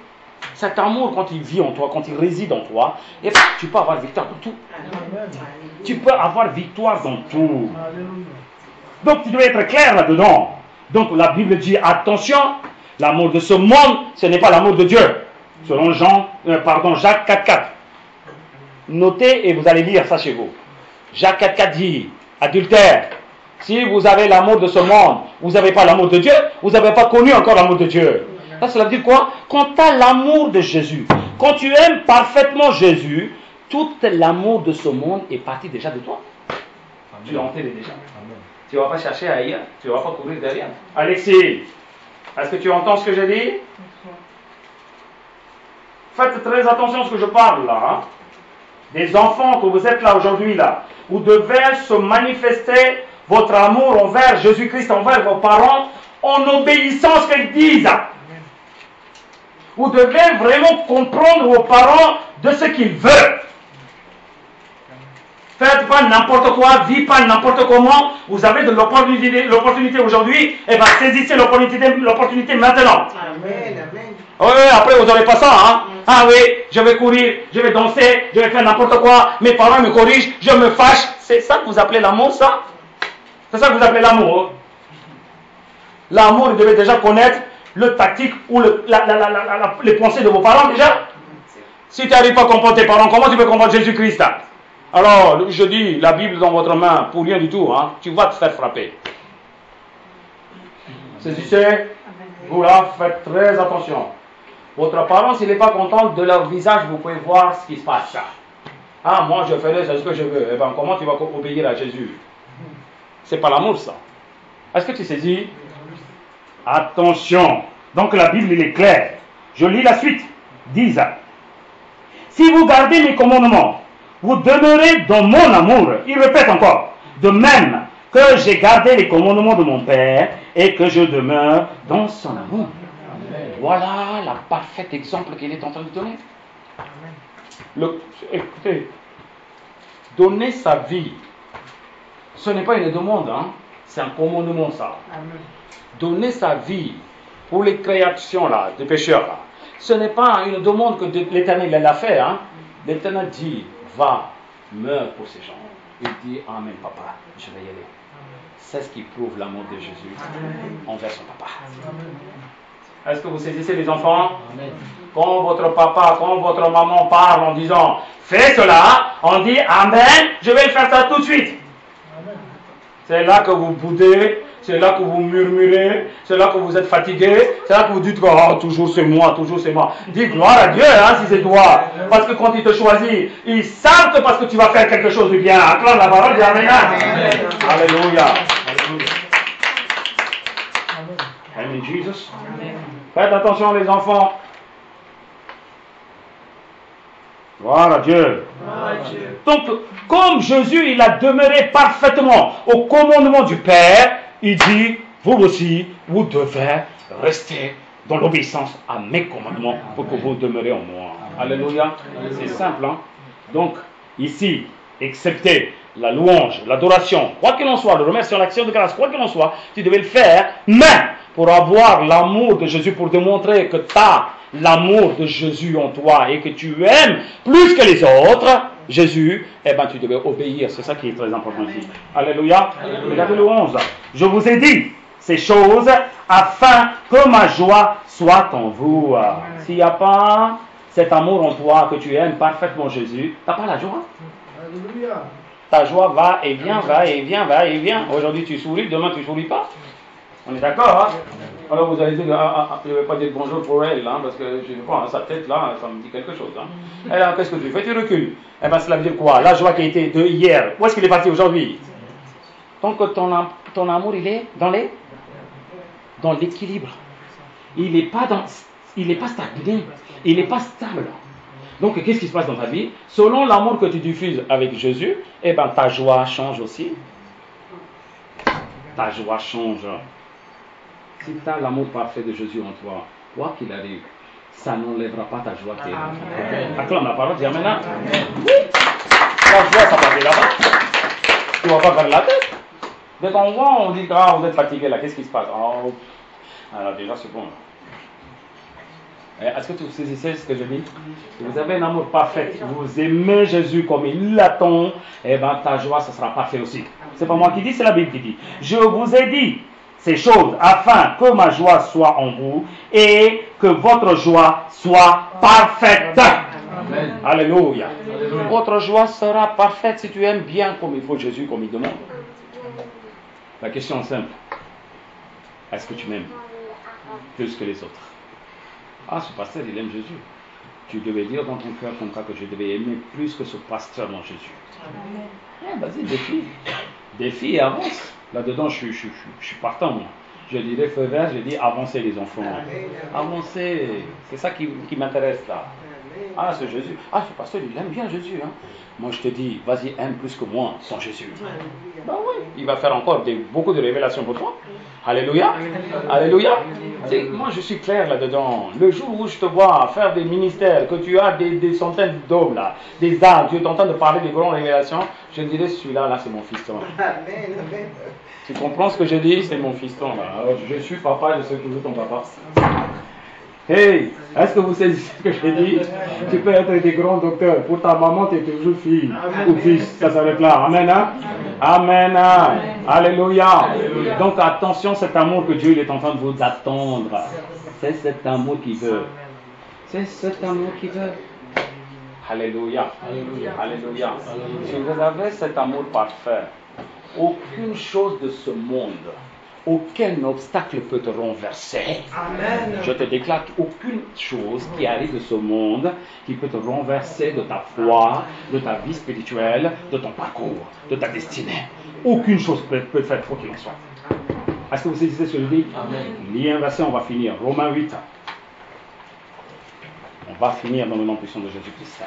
Cet amour, quand il vit en toi, quand il réside en toi, et tu peux avoir victoire dans tout. Tu peux avoir victoire dans tout. Donc tu dois être clair là-dedans. Donc la Bible dit, attention, l'amour de ce monde, ce n'est pas l'amour de Dieu. Selon Jacques 4,4. Notez et vous allez lire ça chez vous. Jacques 4,4 dit, adultère, si vous avez l'amour de ce monde, vous n'avez pas l'amour de Dieu, vous n'avez pas connu encore l'amour de Dieu. Ça, cela veut dire quoi? Quand tu as l'amour de Jésus, quand tu aimes parfaitement Jésus, tout l'amour de ce monde est parti déjà de toi. Amen. Tu l'as enterré déjà. Amen. Tu ne vas pas chercher ailleurs, tu ne vas pas courir derrière. Alexis, est-ce que tu entends ce que je dis? Faites très attention à ce que je parle là. Hein? Des enfants que vous êtes là aujourd'hui là, vous devez se manifester votre amour envers Jésus-Christ, envers vos parents, en obéissant à ce qu'ils disent. Vous devez vraiment comprendre vos parents de ce qu'ils veulent. Faites pas n'importe quoi, vivez pas n'importe comment. Vous avez de l'opportunité aujourd'hui, et bien saisissez l'opportunité maintenant. Amen, amen. Oui, après vous n'aurez pas ça. Hein? Ah oui, je vais courir, je vais danser, je vais faire n'importe quoi. Mes parents me corrigent, je me fâche. C'est ça que vous appelez l'amour, ça? C'est ça que vous appelez l'amour? L'amour, vous devez déjà connaître le tactique ou les pensées de vos parents déjà. Si tu n'arrives pas à comprendre tes parents, comment tu peux comprendre Jésus-Christ? Alors, je dis, la Bible dans votre main, pour rien du tout, hein, tu vas te faire frapper. Saisissez, vous là, faites très attention. Votre parent, s'il n'est pas content de leur visage, vous pouvez voir ce qui se passe. Ah, moi je ferai ce que je veux. Eh bien, comment tu vas obéir à Jésus? C'est pas l'amour, ça. Est-ce que tu saisis? Attention. Donc la Bible, il est claire. Je lis la suite. Disent, si vous gardez mes commandements, vous demeurez dans mon amour. Il répète encore. De même que j'ai gardé les commandements de mon Père et que je demeure dans son amour. Amen. Voilà le parfait exemple qu'il est en train de donner. Écoutez, donner sa vie, ce n'est pas une demande, hein? C'est un commandement, ça. Amen. Donner sa vie pour les créations là, des pécheurs là, ce n'est pas une demande que l'Éternel l'a fait. Hein? L'Éternel dit, va, meurs pour ces gens. Il dit, amen papa, je vais y aller. C'est ce qui prouve l'amour de Jésus envers son papa. Est-ce que vous saisissez les enfants? Amen. Quand votre papa, quand votre maman parle en disant, fais cela, on dit, amen, je vais faire ça tout de suite. C'est là que vous boudez, c'est là que vous murmurez, c'est là que vous êtes fatigué, c'est là que vous dites que oh, toujours c'est moi, toujours c'est moi. Dis gloire à Dieu hein, si c'est toi. Parce que quand il te choisit, il savent que parce que tu vas faire quelque chose de bien. Acclame la parole, dis amen. Alléluia. Amen, Jesus. Faites attention les enfants. Gloire à Dieu. Donc, comme Jésus, il a demeuré parfaitement au commandement du Père, il dit, vous aussi, vous devez rester dans l'obéissance à mes commandements pour que vous demeurez en moi. Alléluia. C'est simple, hein? Donc, ici, excepté la louange, l'adoration, quoi qu'il en soit, le remerciement, l'action de grâce, quoi qu'il en soit, tu devais le faire, mais pour avoir l'amour de Jésus, pour démontrer que tu as l'amour de Jésus en toi et que tu aimes plus que les autres, Jésus, eh bien tu devais obéir. C'est ça qui est très important ici. Alléluia. Regardez le 11. Je vous ai dit ces choses afin que ma joie soit en vous. S'il n'y a pas cet amour en toi, que tu aimes parfaitement Jésus, tu n'as pas la joie. Alléluia. Ta joie va et vient, va et vient, va et vient. Aujourd'hui tu souris, demain tu ne souris pas. On est d'accord, hein? Alors vous allez dire, je ne vais pas dire bonjour pour elle, hein, parce que je vois sa tête là, ça me dit quelque chose. Hein. Et alors qu'est-ce que tu fais? Tu recules. Eh bien cela veut dire quoi? La joie qui a été de hier, où est-ce qu'il est parti aujourd'hui? Donc ton amour, il est dans l'équilibre. Il n'est pas stagné, il n'est pas stable. Donc qu'est-ce qui se passe dans ta vie? Selon l'amour que tu diffuses avec Jésus, eh ben ta joie change aussi. Ta joie change. Si tu as l'amour parfait de Jésus en toi, quoi qu'il arrive, ça n'enlèvera pas ta joie. Acclame la parole, dis Amen. Oui. La joie, ça va aller là-bas. Tu ne vas pas faire la tête. Dès qu'on voit, on dit, ah, vous êtes fatigué là, qu'est-ce qui se passe? Oh. Alors déjà, c'est bon. Est-ce que tu saisissez ce que je dis? Si vous avez un amour parfait, vous aimez Jésus comme il l'attend, et bien ta joie, ce sera parfait aussi. C'est pas moi qui dis, c'est la Bible qui dit. Je vous ai dit ces choses afin que ma joie soit en vous et que votre joie soit parfaite. Amen. Alléluia. Alléluia. Votre joie sera parfaite si tu aimes bien comme il faut Jésus, comme il demande. La question est simple. Est-ce que tu m'aimes plus que les autres? Ah, ce pasteur, il aime Jésus. Tu devais dire dans ton cœur comme ça que je devais aimer plus que ce pasteur dans Jésus. Vas-y, défie et avance. Là-dedans, je suis partant, moi. Je dirais feu vert, je dis avancez les enfants. Avancez. C'est ça qui m'intéresse là. Ah, c'est Jésus. Ah, ce pasteur, il aime bien Jésus. Hein. Moi, je te dis, vas-y, aime plus que moi sans Jésus. Ben oui, il va faire encore beaucoup de révélations pour toi. Alléluia. Alléluia. Moi, je suis clair là-dedans. Le jour où je te vois faire des ministères, que tu as des centaines d'hommes là, des âmes, tu es en train de parler des grandes révélations, je dirais, celui-là, là, c'est mon fiston. Tu comprends ce que je dis? C'est mon fiston là. Alors, je suis papa, je sais toujours ton papa. Hey, est-ce que vous savez ce que je dis? Tu peux être des grands docteurs. Pour ta maman, tu es toujours fille ou fils. Ça s'arrête là. Amen. Hein? Amen. Amen. Alléluia. Alléluia. Donc attention, cet amour que Dieu il est en train de vous attendre. C'est cet amour qui veut. C'est cet amour qui veut. Alléluia. Alléluia. Alléluia. Si vous avez cet amour parfait, aucune chose de ce monde, aucun obstacle peut te renverser. Amen. Je te déclare qu'aucune chose qui arrive de ce monde qui peut te renverser de ta foi, de ta vie spirituelle, de ton parcours, de ta destinée. Aucune chose peut faire quoi qu'il en soit. Est-ce que vous saisissez ce que je dis? Amen. Lis un verset, on va finir. Romains 8. On va finir dans le nom puissant de Jésus-Christ.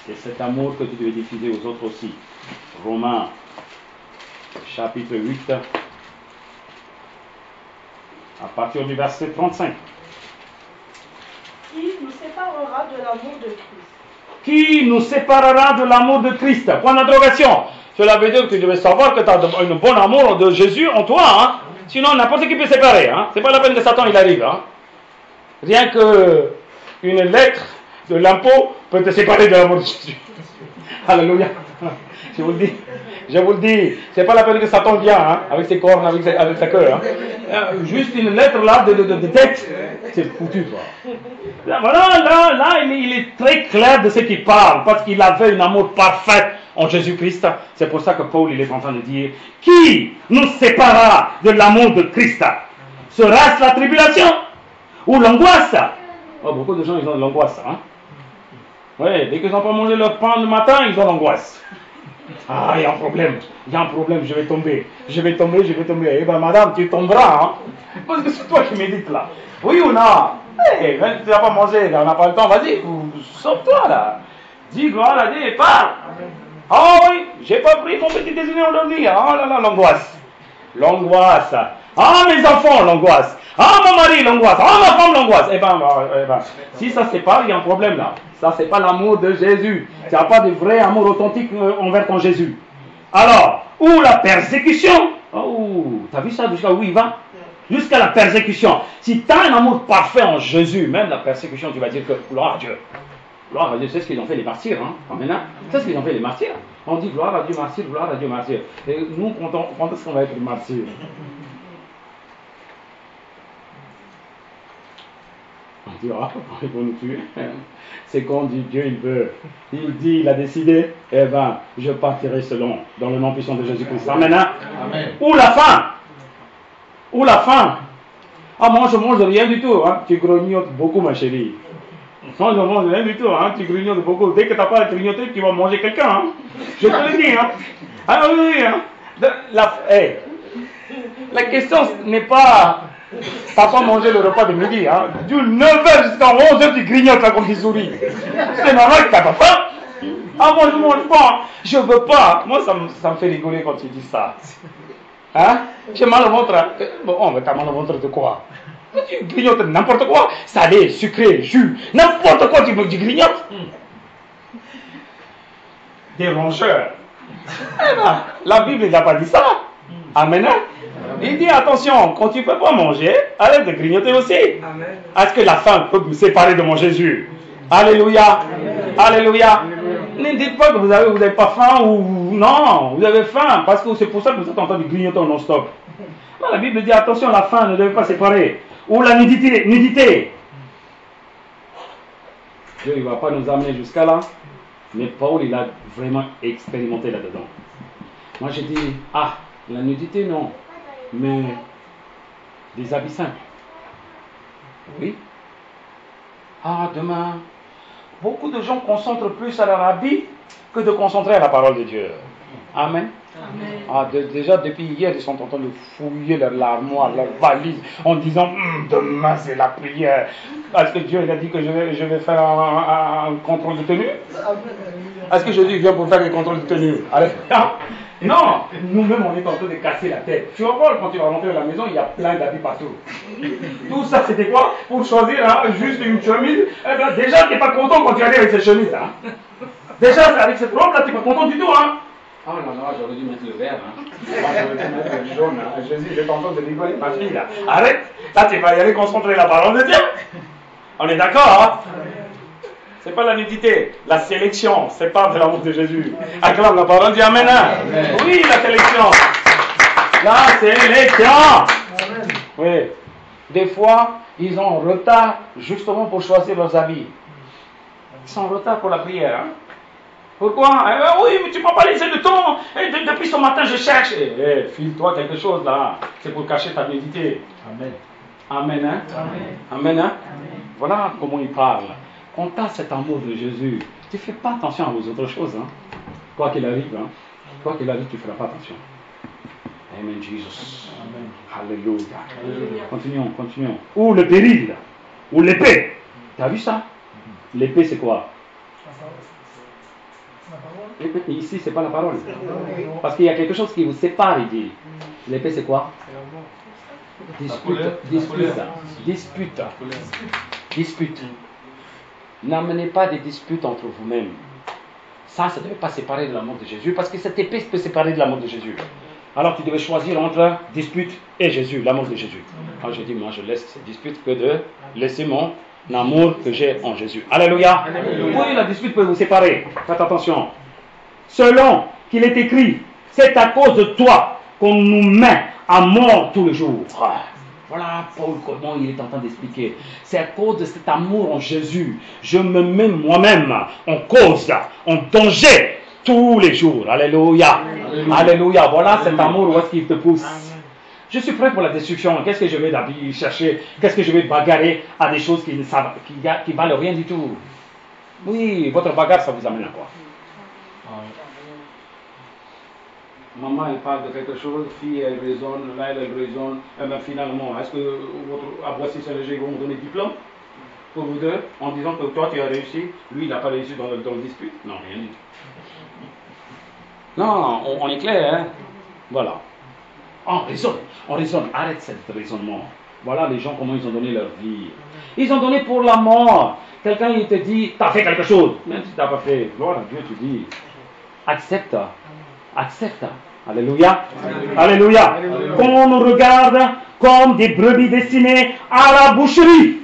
C'est cet amour que tu dois diffuser aux autres aussi. Romains chapitre 8. À partir du verset 35. Qui nous séparera de l'amour de Christ? Qui nous séparera de l'amour de Christ? Point d'interrogation. Cela veut dire que tu devais savoir que tu as un bon amour de Jésus en toi. Hein? Sinon, n'importe qui peut séparer. Hein? Ce n'est pas la peine que Satan il arrive. Hein? Rien qu'une lettre de l'impôt peut te séparer de l'amour de Jésus. Alléluia. Je vous le dis. Je vous le dis, c'est pas la peine que Satan vienne hein, avec ses cornes, avec sa queue. Hein. Juste une lettre là de texte, c'est foutu toi. Là, il est très clair de ce qu'il parle, parce qu'il avait un amour parfait en Jésus-Christ. C'est pour ça que Paul il est en train de dire, qui nous séparera de l'amour de Christ? Sera-ce la tribulation ou l'angoisse? Oh, beaucoup de gens ils ont de l'angoisse. Hein. Ouais, dès qu'ils n'ont pas mangé leur pain le matin, ils ont l'angoisse. Ah, il y a un problème, je vais tomber. Eh bien, madame, tu tomberas, hein? Parce que c'est toi qui médites là. Oui ou non? Hey, tu n'as pas mangé, là, on n'a pas le temps, vas-y, sauve-toi là. Dis gloire à Dieu et parle. Ah oui, j'ai pas pris mon petit déjeuner aujourd'hui. Oh là là, l'angoisse. L'angoisse. Ah, mes enfants, l'angoisse. Ah, mon mari, l'angoisse. Ah, ma femme, l'angoisse. Eh ben, si ça se sépare, il y a un problème là. Ça, c'est pas l'amour de Jésus. Tu n'as pas de vrai amour authentique envers ton Jésus. Alors, ou la persécution. Oh, tu as vu ça jusqu'à où il va? Jusqu'à la persécution. Si tu as un amour parfait en Jésus, même la persécution, tu vas dire que gloire à Dieu. Gloire à Dieu, c'est ce qu'ils ont fait les martyrs. Hein? C'est ce qu'ils ont fait les martyrs. On dit gloire à Dieu, martyr, gloire à Dieu, martyr. Et nous, quand est-ce qu'on va être martyrs? On dit, ah, ils vont nous tuer. C'est quand Dieu il veut. Il dit, il a décidé, eh bien, je partirai selon, dans le nom puissant de Jésus-Christ. Amen. Amen. Ou la faim. Ou la faim. Ah, moi je mange rien du tout. Hein. Tu grignotes beaucoup, ma chérie. Moi je mange rien du tout. Hein. Tu grignotes beaucoup. Dès que tu n'as pas grignoté, tu vas manger quelqu'un. Hein. Je te le dis. Hein. Ah oui, oui. Hein. La question n'est pas... Tu n'as pas mangé le repas de midi. Hein. Du 9h jusqu'à 11h, tu grignotes là comme des souris. C'est normal que tu n'as pas faim. Ah, moi je ne mange pas. Je ne veux pas. Moi ça me fait rigoler quand tu dis ça. Hein? J'ai mal au ventre. Hein? Bon, mais t'as mal au ventre de quoi? Tu grignotes n'importe quoi. Salé, sucré, jus. N'importe quoi tu grignotes. Des rongeurs. La Bible n'a pas dit ça. Amen. Il dit attention, quand tu ne peux pas manger, arrête de grignoter aussi. Est-ce que la faim peut vous séparer de mon Jésus? Alléluia. Alléluia. Ne dites pas que vous n'avez pas faim ou non, vous avez faim parce que c'est pour ça que vous êtes en train de grignoter en non-stop. La Bible dit attention, la faim ne devait pas séparer. Ou la nudité. Dieu ne va pas nous amener jusqu'à là, mais Paul il a vraiment expérimenté là-dedans. Moi j'ai dit, la nudité non, mais des habits simples. Oui. Demain. Beaucoup de gens concentrent plus à leur habit que de concentrer à la parole de Dieu. Amen. Déjà, depuis hier, ils sont en train de fouiller l'armoire, leur valise, en disant demain c'est la prière. Est-ce que Dieu il a dit que je vais faire un contrôle de tenue? Est-ce que Jésus vient pour faire des contrôles de tenue? Allez. Non, nous-mêmes on est en train de casser la tête. Tu vas voir, quand tu vas rentrer à la maison, il y a plein d'habits partout. Tout ça c'était quoi? Pour choisir juste une chemise. Eh bien, déjà tu n'es pas content quand tu arrives avec cette chemise. Hein? Déjà avec cette robe là, tu n'es pas content du tout. Hein? Oh non, j'aurais dû mettre le vert. Hein? Moi j'aurais dû mettre le jaune. Hein? Jésus, j'ai pas entendu de rigoler, ma fille. Là. Arrête, là tu vas y aller concentrer la parole de Dieu. On est d'accord, hein? C'est pas la nudité, la sélection, c'est pas de l'amour de Jésus. Acclame la parole, dis Amen. Amen. Oui, la sélection. La sélection. Amen. Oui. Des fois, ils ont en retard justement pour choisir leurs habits. Ils sont en retard pour la prière. Hein? Pourquoi? Oui, mais tu ne m'as pas laissé de temps. Depuis ce matin, je cherche. File-toi quelque chose là. C'est pour cacher ta nudité. Amen. Amen. Hein? Amen. Amen. Hein? Amen. Voilà comment il parle. Quand tu as cet amour de Jésus, tu ne fais pas attention aux autres choses. Hein? Quoi qu'il arrive, hein? Quoi qu'il arrive, tu ne feras pas attention. Amen, Jesus. Amen. Alléluia. Continuons. Ou le péril, ou l'épée. Tu as vu ça? L'épée, c'est quoi? Ici, c'est pas la parole. Parce qu'il y a quelque chose qui vous sépare, il dit. L'épée, c'est quoi? Dispute. N'amenez pas des disputes entre vous-mêmes. Ça ne devait pas séparer de l'amour de Jésus, parce que cette épée peut séparer de l'amour de Jésus. Alors tu devais choisir entre dispute et Jésus, l'amour de Jésus. Quand je dis, moi je laisse ces disputes que de laisser mon amour que j'ai en Jésus. Alléluia. Oui, la dispute peut vous séparer. Faites attention. Selon qu'il est écrit, c'est à cause de toi qu'on nous met à mort tous les jours. Voilà Paul comment il est en train d'expliquer. C'est à cause de cet amour en Jésus. Je me mets moi-même en cause, en danger tous les jours. Alléluia. Alléluia. Voilà cet amour où est-ce qu'il te pousse. Je suis prêt pour la destruction. Qu'est-ce que je vais chercher? Qu'est-ce que je vais bagarrer à des choses qui valent rien du tout? Oui, votre bagarre, ça vous amène à quoi? Maman, elle parle de quelque chose, fille, elle raisonne, là, elle raisonne. Et bien finalement, est-ce que votre Aboissy Saint-Léger vont vous donner diplôme pour vous deux, en disant que toi, tu as réussi, lui, il n'a pas réussi dans le dispute? Non, rien du tout. Non, on est clair, hein? Voilà. On raisonne. Arrête ce raisonnement. Voilà les gens, comment ils ont donné leur vie. Ils ont donné pour la mort. Quelqu'un, il te dit, tu as fait quelque chose. Même si tu n'as pas fait, gloire à Dieu, tu dis, accepte. Alléluia. Alléluia. Qu'on nous regarde comme des brebis destinées à la boucherie.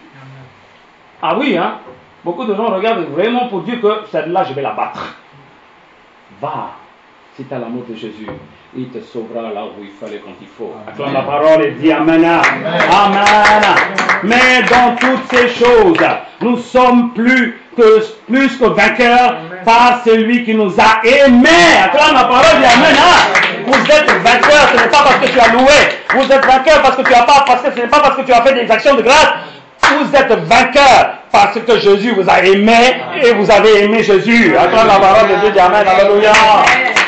Ah oui, hein. Beaucoup de gens regardent vraiment pour dire que celle-là, je vais la battre. Va, si tu as l'amour de Jésus, il te sauvera là où il fallait quand il faut. Acclame la parole et dis Amen. Amen. Mais dans toutes ces choses, nous sommes plus que vainqueurs par celui qui nous a aimés. Acclame la parole et dis Amen. Vous êtes vainqueur, ce n'est pas parce que tu as loué. Vous êtes vainqueur parce que tu as pas, parce que ce n'est pas parce que tu as fait des actions de grâce. Vous êtes vainqueur parce que Jésus vous a aimé et vous avez aimé Jésus. Attends la parole de Dieu, dit Amen, alléluia.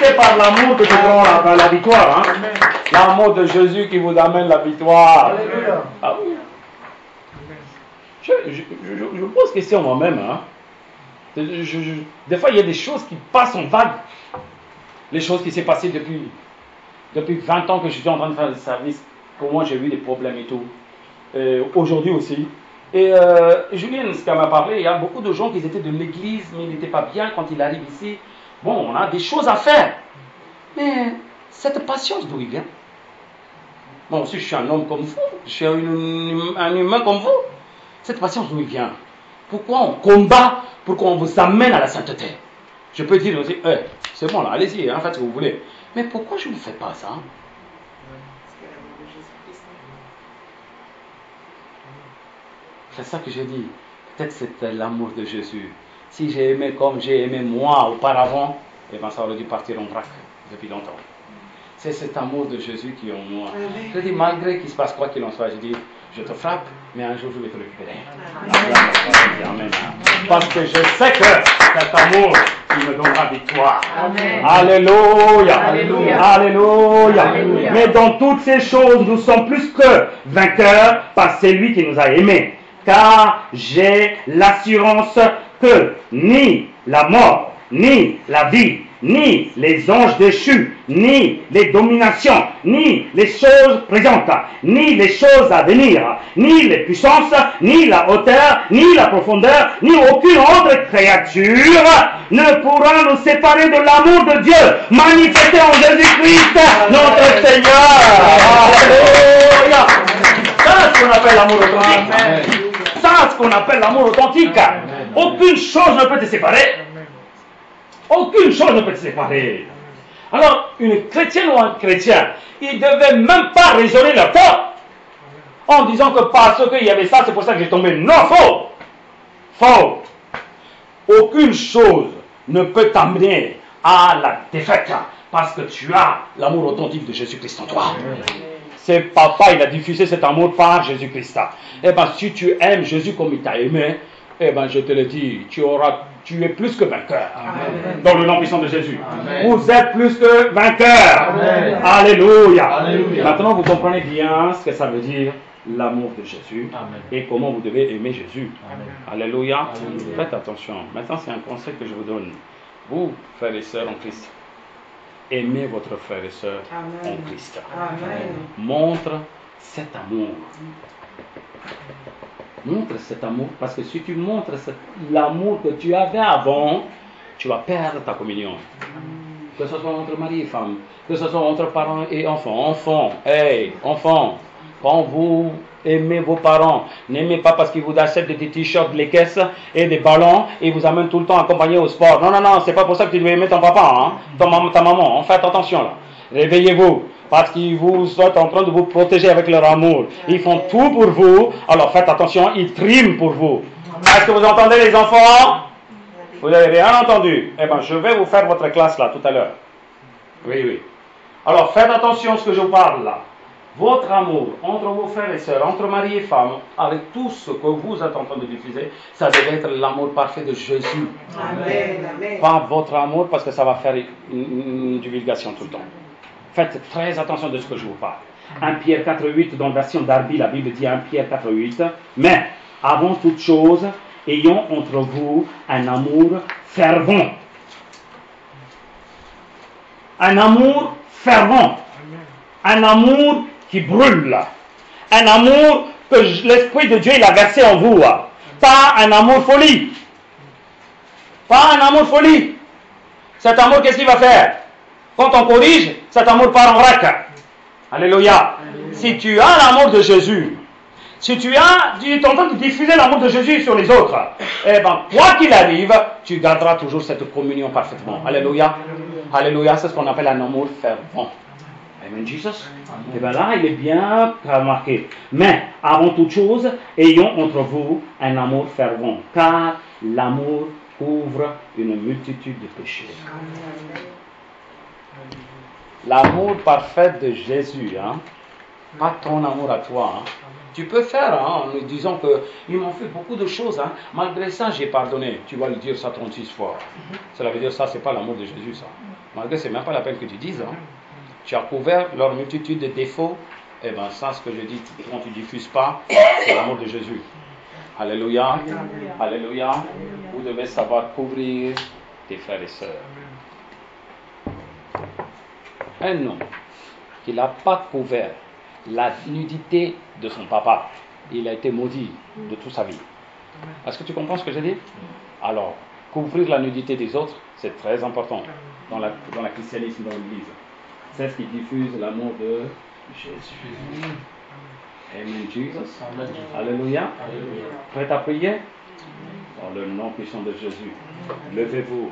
C'est par l'amour que nous avons la victoire. Hein? L'amour de Jésus qui vous amène la victoire. Ah oui. Je pose question moi-même. Hein? Des fois, il y a des choses qui passent en vague. Les choses qui s'est passées depuis 20 ans que je suis en train de faire le service, comment j'ai eu des problèmes et tout. Aujourd'hui aussi. Et Julien, ce qu'elle m'a parlé, il y a beaucoup de gens qui étaient de l'église, mais ils n'étaient pas bien quand ils arrivent ici. Bon, on a des choses à faire. Mais cette patience, d'où il vient? Moi aussi, je suis un homme comme vous. Je suis un humain comme vous. Cette patience, d'où il vient? Pourquoi on combat pour qu'on vous amène à la sainteté? Je peux dire aussi, c'est bon là, allez-y, hein, faites ce que vous voulez. Mais pourquoi je ne fais pas ça? C'est ça que j'ai dit. Peut-être c'était l'amour de Jésus. Si j'ai aimé comme j'ai aimé moi auparavant, eh bien ça aurait dû partir en vrac depuis longtemps. C'est cet amour de Jésus qui est en moi. Je dis, malgré qu'il se passe quoi qu'il en soit, je dis, je te frappe, mais un jour je vais te récupérer. Amen. Parce que je sais que cet amour qui me donnera victoire. Amen. Alléluia. Alléluia. Alléluia. Alléluia. Mais dans toutes ces choses, nous sommes plus que vainqueurs par celui qui nous a aimés. Car j'ai l'assurance que ni la mort, ni la vie, ni les anges déchus, ni les dominations, ni les choses présentes, ni les choses à venir, ni les puissances, ni la hauteur, ni la profondeur, ni aucune autre créature ne pourra nous séparer de l'amour de Dieu manifesté en Jésus-Christ, notre Seigneur. Alléluia. Ça, c'est ce qu'on appelle l'amour authentique. Ça, c'est ce qu'on appelle l'amour authentique. Aucune chose ne peut te séparer. Aucune chose ne peut te séparer. Alors, une chrétienne ou un chrétien, ils ne devaient même pas raisonner leur tort en disant que parce qu'il y avait ça, c'est pour ça que j'ai tombé. Non, faux. Faux. Aucune chose ne peut t'amener à la défaite parce que tu as l'amour authentique de Jésus-Christ en toi. C'est papa, il a diffusé cet amour par Jésus-Christ. Eh bien, si tu aimes Jésus comme il t'a aimé, eh bien, je te le dis, tu es plus que vainqueur. Amen. Dans le nom puissant de Jésus. Amen. Vous êtes plus que vainqueur. Amen. Alléluia. Alléluia. Maintenant, vous comprenez bien ce que ça veut dire, l'amour de Jésus. Amen. Et comment vous devez aimer Jésus. Amen. Alléluia. Alléluia. Faites attention. Maintenant, c'est un conseil que je vous donne. Vous, frères et sœurs en Christ, aimez votre frère et sœur en Christ. Amen. Montre cet amour. Montre cet amour, parce que si tu montres l'amour que tu avais avant, tu vas perdre ta communion. Que ce soit entre mari et femme, que ce soit entre parents et enfants. Enfants, quand vous aimez vos parents, n'aimez pas parce qu'ils vous achètent des t-shirts, des caisses et des ballons et vous amènent tout le temps accompagnés au sport. Non, c'est pas pour ça que tu dois aimer ton papa, hein, ta maman. Faites attention là. Réveillez-vous. Parce qu'ils vous sont en train de vous protéger avec leur amour. Ils font tout pour vous. Alors faites attention, ils triment pour vous. Est-ce que vous entendez les enfants? Vous n'avez rien entendu? Eh bien, je vais vous faire votre classe là, tout à l'heure. Oui. Alors faites attention à ce que je parle là. Votre amour entre vos frères et sœurs, entre mari et femme, avec tout ce que vous êtes en train de diffuser, ça devait être l'amour parfait de Jésus. Amen. Pas votre amour, parce que ça va faire une divulgation tout le temps. Faites très attention de ce que je vous parle. 1 Pierre 4,8, dans la version Darby, la Bible dit 1 Pierre 4,8. Mais, avant toute chose, ayons entre vous un amour fervent. Un amour fervent. Un amour qui brûle. Un amour que l'Esprit de Dieu il a versé en vous. Pas un amour folie. Pas un amour folie. Cet amour, qu'est-ce qu'il va faire? Quand on corrige, cet amour part en vrac. Alléluia. Si tu as l'amour de Jésus, si tu es en train de diffuser l'amour de Jésus sur les autres, eh bien, quoi qu'il arrive, tu garderas toujours cette communion parfaitement. Alléluia. Alléluia, c'est ce qu'on appelle un amour fervent. Amen, Jesus. Et bien là, il est bien remarqué. Mais, avant toute chose, ayons entre vous un amour fervent, car l'amour couvre une multitude de péchés. L'amour parfait de Jésus, hein? Pas ton amour à toi. Hein? Tu peux faire hein, en lui disant qu'ils m'ont fait beaucoup de choses. Hein? Malgré ça, j'ai pardonné. Tu vas lui dire ça 36 fois. Cela veut dire ça, c'est pas l'amour de Jésus, ça. Malgré c'est même pas la peine que tu dises. Hein? Tu as couvert leur multitude de défauts. Eh bien, ça, ce que je dis, quand tu ne diffuses pas, c'est l'amour de Jésus. Alléluia. Alléluia. Vous devez savoir couvrir tes frères et sœurs. Un homme qui n'a pas couvert la nudité de son papa, il a été maudit de toute sa vie. Est-ce que tu comprends ce que je dis? Alors, couvrir la nudité des autres, c'est très important dans la christianisme, dans l'Église. C'est ce qui diffuse l'amour de Jésus. Amen, Jesus. Alléluia. Prêt à prier? Dans le nom puissant de Jésus. Levez-vous.